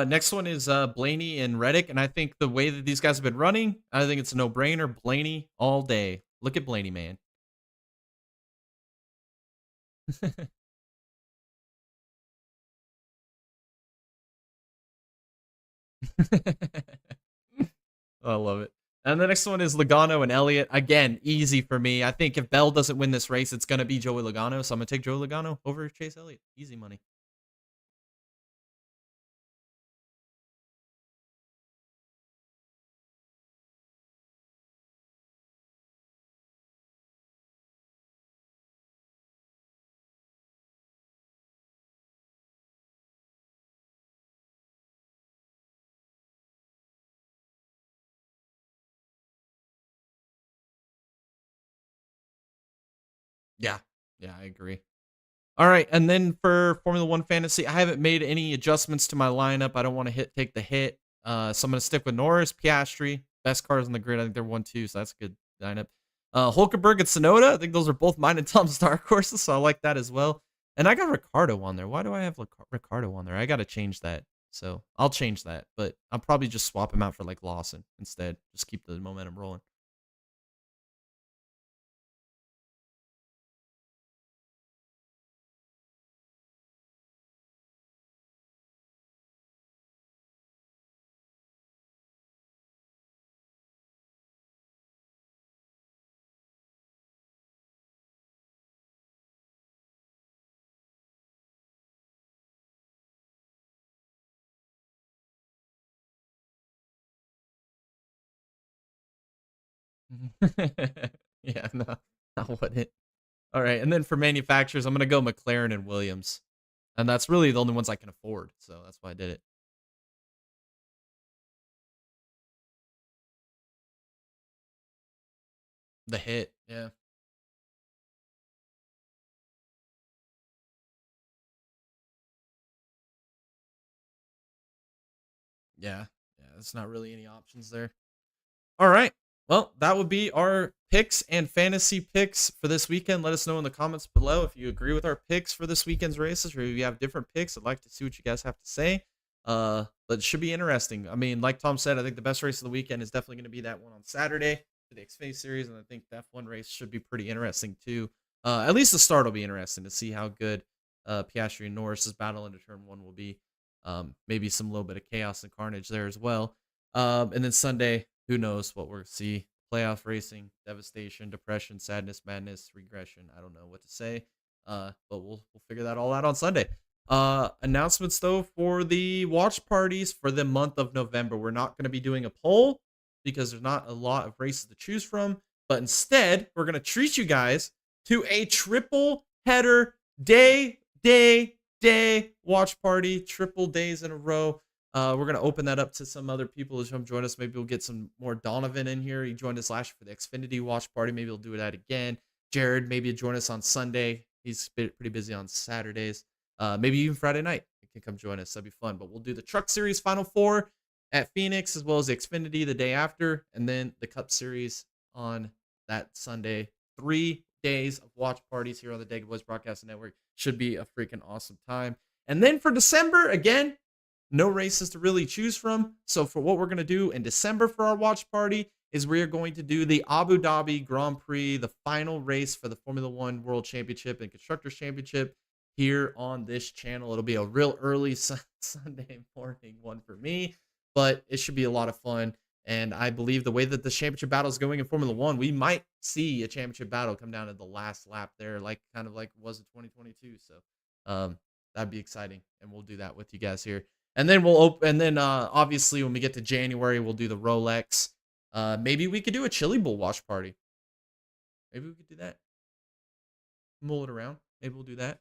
Next one is Blaney and Reddick, and I think the way that these guys have been running, I think it's a no-brainer. Blaney all day. Look at Blaney, man. I love it. And the next one is Logano and Elliott. Again, easy for me. I think if Bell doesn't win this race, it's going to be Joey Logano. So I'm going to take Joey Logano over Chase Elliott. Easy money. Yeah. Yeah, I agree. All right, and then for Formula One Fantasy, I haven't made any adjustments to my lineup. I don't want to take the hit, so I'm going to stick with Norris, Piastri, best cars on the grid. I think they're 1-2, so that's a good lineup. Hulkenberg and Sonoda, I think those are both mine and Tom's dark horses, so I like that as well. And I got Ricardo on there. Why do I have Ricardo on there? I got to change that, so I'll change that. But I'll probably just swap him out for like Lawson instead. Just keep the momentum rolling. Yeah, no, I wouldn't. All right, and then for manufacturers, I'm gonna go McLaren and Williams, and that's really the only ones I can afford, so that's why I did it. The hit, yeah, yeah, yeah. There's not really any options there. All right. Well, that would be our picks and fantasy picks for this weekend. Let us know in the comments below if you agree with our picks for this weekend's races or if you have different picks. I'd like to see what you guys have to say. But it should be interesting. I mean, like Tom said, I think the best race of the weekend is definitely going to be that one on Saturday for the Xfinity Series, and I think the F1 race should be pretty interesting too. At least the start will be interesting to see how good Piastri and Norris's battle into turn one will be. Maybe some little bit of chaos and carnage there as well. And then Sunday, who knows what we'll see. Playoff racing, devastation, depression, sadness, madness, regression. I don't know what to say. But we'll figure that all out on Sunday. Announcements though for the watch parties for the month of November. We're not going to be doing a poll because there's not a lot of races to choose from. But instead, we're going to treat you guys to a triple header day watch party, triple days in a row. We're going to open that up to some other people to come join us. Maybe we'll get some more Donovan in here. He joined us last year for the Xfinity watch party. Maybe we'll do that again. Jared, maybe join us on Sunday. He's pretty busy on Saturdays. Maybe even Friday night. He can come join us. That'd be fun. But we'll do the Truck Series Final Four at Phoenix as well as the Xfinity the day after. And then the Cup Series on that Sunday. 3 days of watch parties here on the Dega Boys Broadcasting Network. Should be a freaking awesome time. And then for December, again, no races to really choose from. So for what we're going to do in December for our watch party is we are going to do the Abu Dhabi Grand Prix, the final race for the Formula One World Championship and Constructors Championship here on this channel. It'll be a real early Sunday morning one for me, but it should be a lot of fun. And I believe the way that the championship battle is going in Formula One, we might see a championship battle come down to the last lap there, like kind of like it was in 2022. So that'd be exciting, and we'll do that with you guys here. And then we'll open. And then obviously when we get to January, we'll do the Rolex Maybe we could do a Chili Bowl watch party. Maybe we could do that. Mull it around. Maybe we'll do that.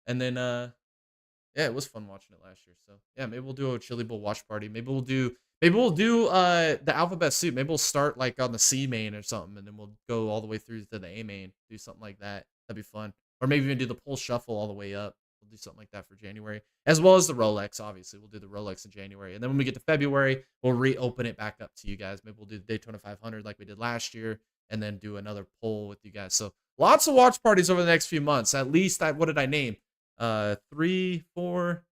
And then, yeah, it was fun watching it last year. So yeah, maybe we'll do a Chili Bowl watch party. Maybe we'll do the alphabet soup. Maybe we'll start like on the C main or something, and then we'll go all the way through to the A main. Do something like that. That'd be fun. Or maybe even do the pull shuffle all the way up. We'll do something like that for January, as well as the Rolex. Obviously, we'll do the Rolex in January, and then when we get to February, we'll reopen it back up to you guys. Maybe we'll do the Daytona 500 like we did last year, and then do another poll with you guys. So lots of watch parties over the next few months. At least, what did I name? 3, 4,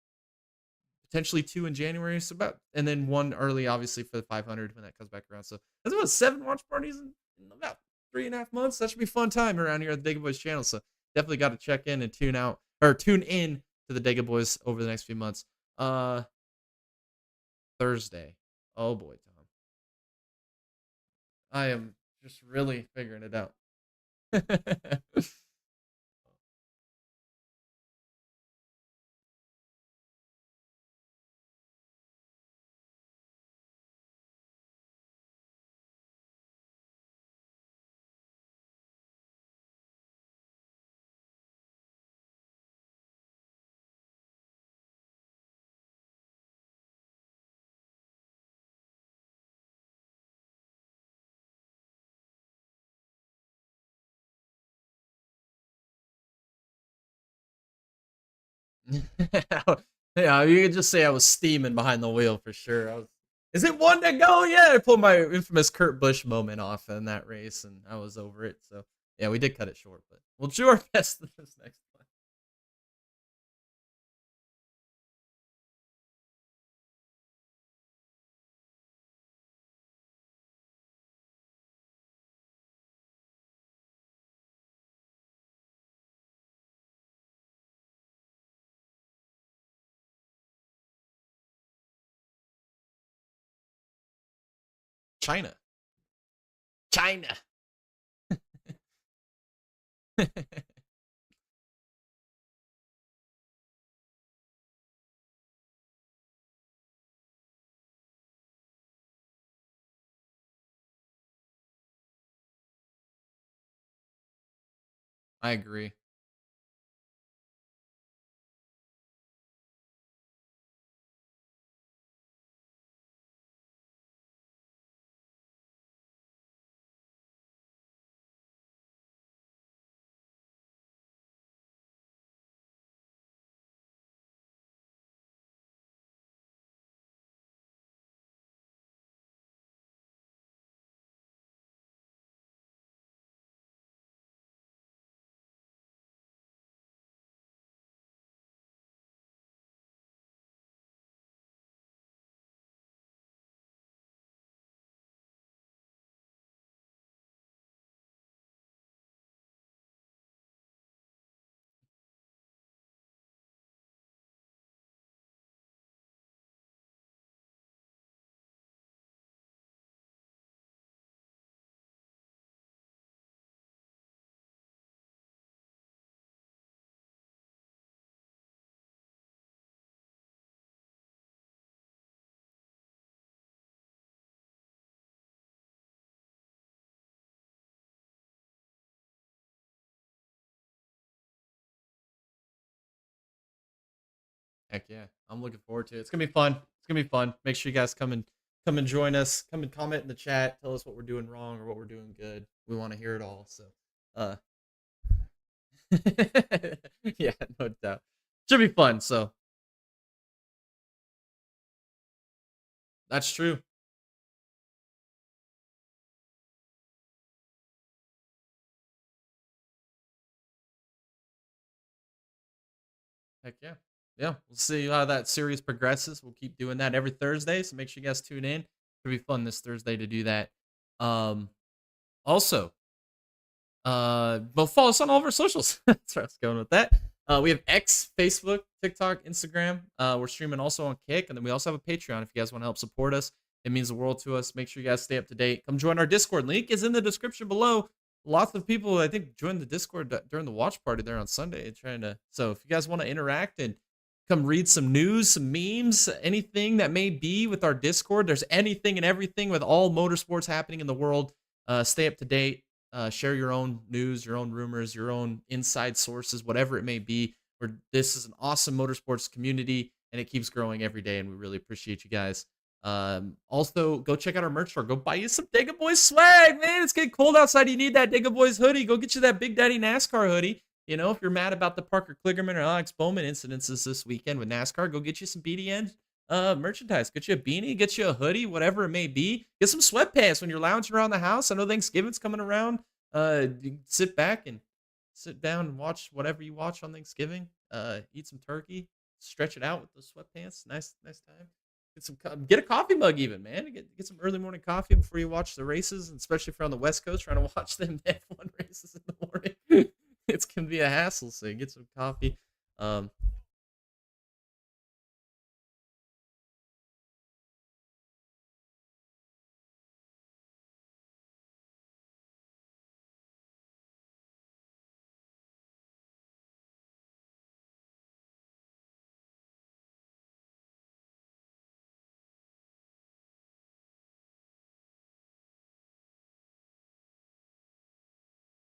potentially 2 in January. So and then 1 early, obviously, for the 500 when that comes back around. So that's about 7 watch parties in about 3.5 months. That should be a fun time around here at the Dega Boys channel. So definitely got to check in and tune in to the Dega Boys over the next few months. Thursday. Oh boy, Tom. I am just really figuring it out. Yeah, you could just say I was steaming behind the wheel for sure. Is it 1 to go? Yeah, I pulled my infamous Kurt Busch moment off in that race, and I was over it. So yeah, we did cut it short, but we'll do our best in this next one. China. I agree. Heck yeah, I'm looking forward to it. It's gonna be fun. It's gonna be fun. Make sure you guys come and join us. Come and comment in the chat. Tell us what we're doing wrong or what we're doing good. We want to hear it all. So, yeah, no doubt. Should be fun. So that's true. Heck yeah. Yeah, we'll see how that series progresses. We'll keep doing that every Thursday, so make sure you guys tune in. It'll be fun this Thursday to do that. Also, well, follow us on all of our socials. That's where I was going with that. We have X, Facebook, TikTok, Instagram. We're streaming also on Kick, and then we also have a Patreon if you guys want to help support us. It means the world to us. Make sure you guys stay up to date. Come join our Discord. Link is in the description below. Lots of people, I think, joined the Discord during the watch party there on Sunday. So if you guys want to interact and come read some news, some memes, anything that may be with our Discord. There's anything and everything with all motorsports happening in the world. Stay up to date. Share your own news, your own rumors, your own inside sources, whatever it may be. This is an awesome motorsports community, and it keeps growing every day, and we really appreciate you guys. Also, go check out our merch store. Go buy you some Digga Boys swag, man. It's getting cold outside. You need that Digga Boys hoodie. Go get you that Big Daddy NASCAR hoodie. You know, if you're mad about the Parker Kligerman or Alex Bowman incidences this weekend with NASCAR, go get you some BDN merchandise. Get you a beanie, get you a hoodie, whatever it may be. Get some sweatpants when you're lounging around the house. I know Thanksgiving's coming around. You can sit back and sit down and watch whatever you watch on Thanksgiving. Eat some turkey, stretch it out with those sweatpants. Nice time. Get a coffee mug even, man. Get some early morning coffee before you watch the races, and especially if you're on the West Coast trying to watch them F1 races in the morning. It's gonna be a hassle, so get some coffee.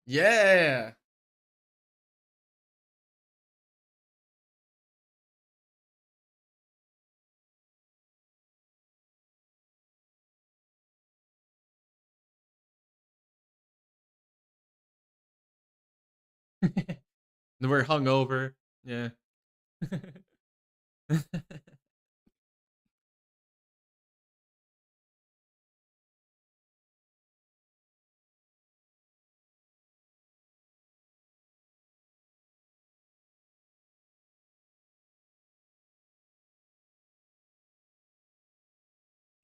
Yeah. We're hungover. Yeah.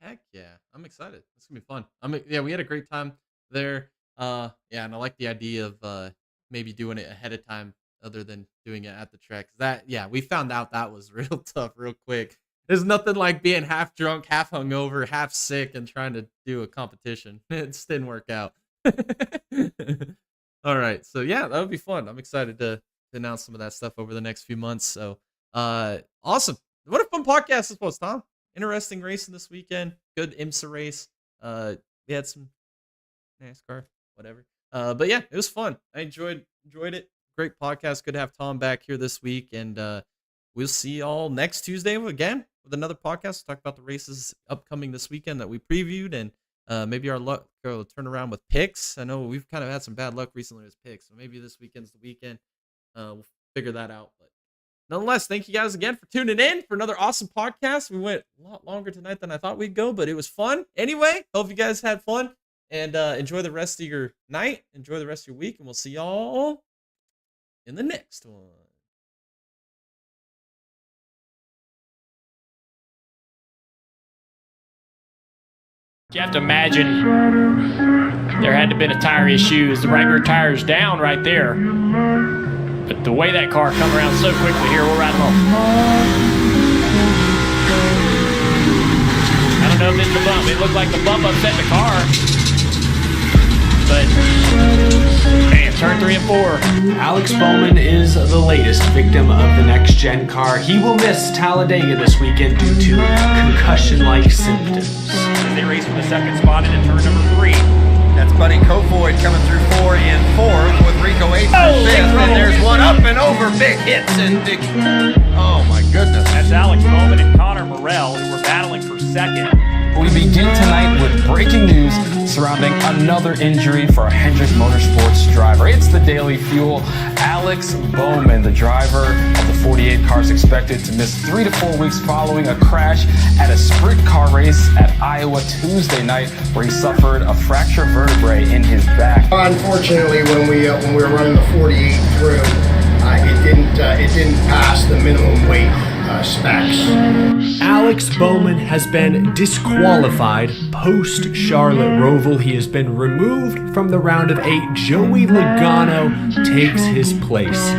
Heck yeah, I'm excited. It's gonna be fun. Yeah, we had a great time there. Yeah, and I like the idea of maybe doing it ahead of time, other than doing it at the track. Yeah, we found out that was real tough, real quick. There's nothing like being half drunk, half hungover, half sick, and trying to do a competition. It just didn't work out. All right, so yeah, that would be fun. I'm excited to announce some of that stuff over the next few months. So, awesome. What a fun podcast this was, Tom. Interesting racing this weekend. Good IMSA race. We had some NASCAR, whatever. But yeah, it was fun. I enjoyed it. Great podcast. Good to have Tom back here this week, and we'll see y'all next Tuesday again with another podcast. Talk about the races upcoming this weekend that we previewed, and maybe our luck will turn around with picks. I know we've kind of had some bad luck recently with picks, so maybe this weekend's the weekend. We'll figure that out. But nonetheless, thank you guys again for tuning in for another awesome podcast. We went a lot longer tonight than I thought we'd go, but it was fun. Anyway, hope you guys had fun, and enjoy the rest of your night. Enjoy the rest of your week, and we'll see y'all in the next one. You have to imagine there had to have been a tire issue as the right rear tire's down right there. But the way that car come around so quickly here, we'll ride along. I don't know if it's the bump. It looked like the bump upset the car. But, man, turn 3 and 4. Alex Bowman is the latest victim of the next-gen car. He will miss Talladega this weekend due to concussion-like symptoms. As they race for the second spot into turn number 3. That's Buddy Kofoid coming through 4 and 4th with Rico 8th and 5th. And there's one up and over. Big hits and big. Oh my goodness. That's Alex Bowman and Connor Morell, who were battling for second. We begin tonight with breaking news surrounding another injury for a Hendrick Motorsports driver. It's the Daily Fuel. Alex Bowman, the driver of the 48 cars, expected to miss 3 to 4 weeks following a crash at a sprint car race at Iowa Tuesday night, where he suffered a fractured vertebrae in his back. Unfortunately, when we were running the 48 through, it didn't pass the minimum weight specs. Alex Bowman has been disqualified post-Charlotte Roval. He has been removed from the round of 8. Joey Logano takes his place.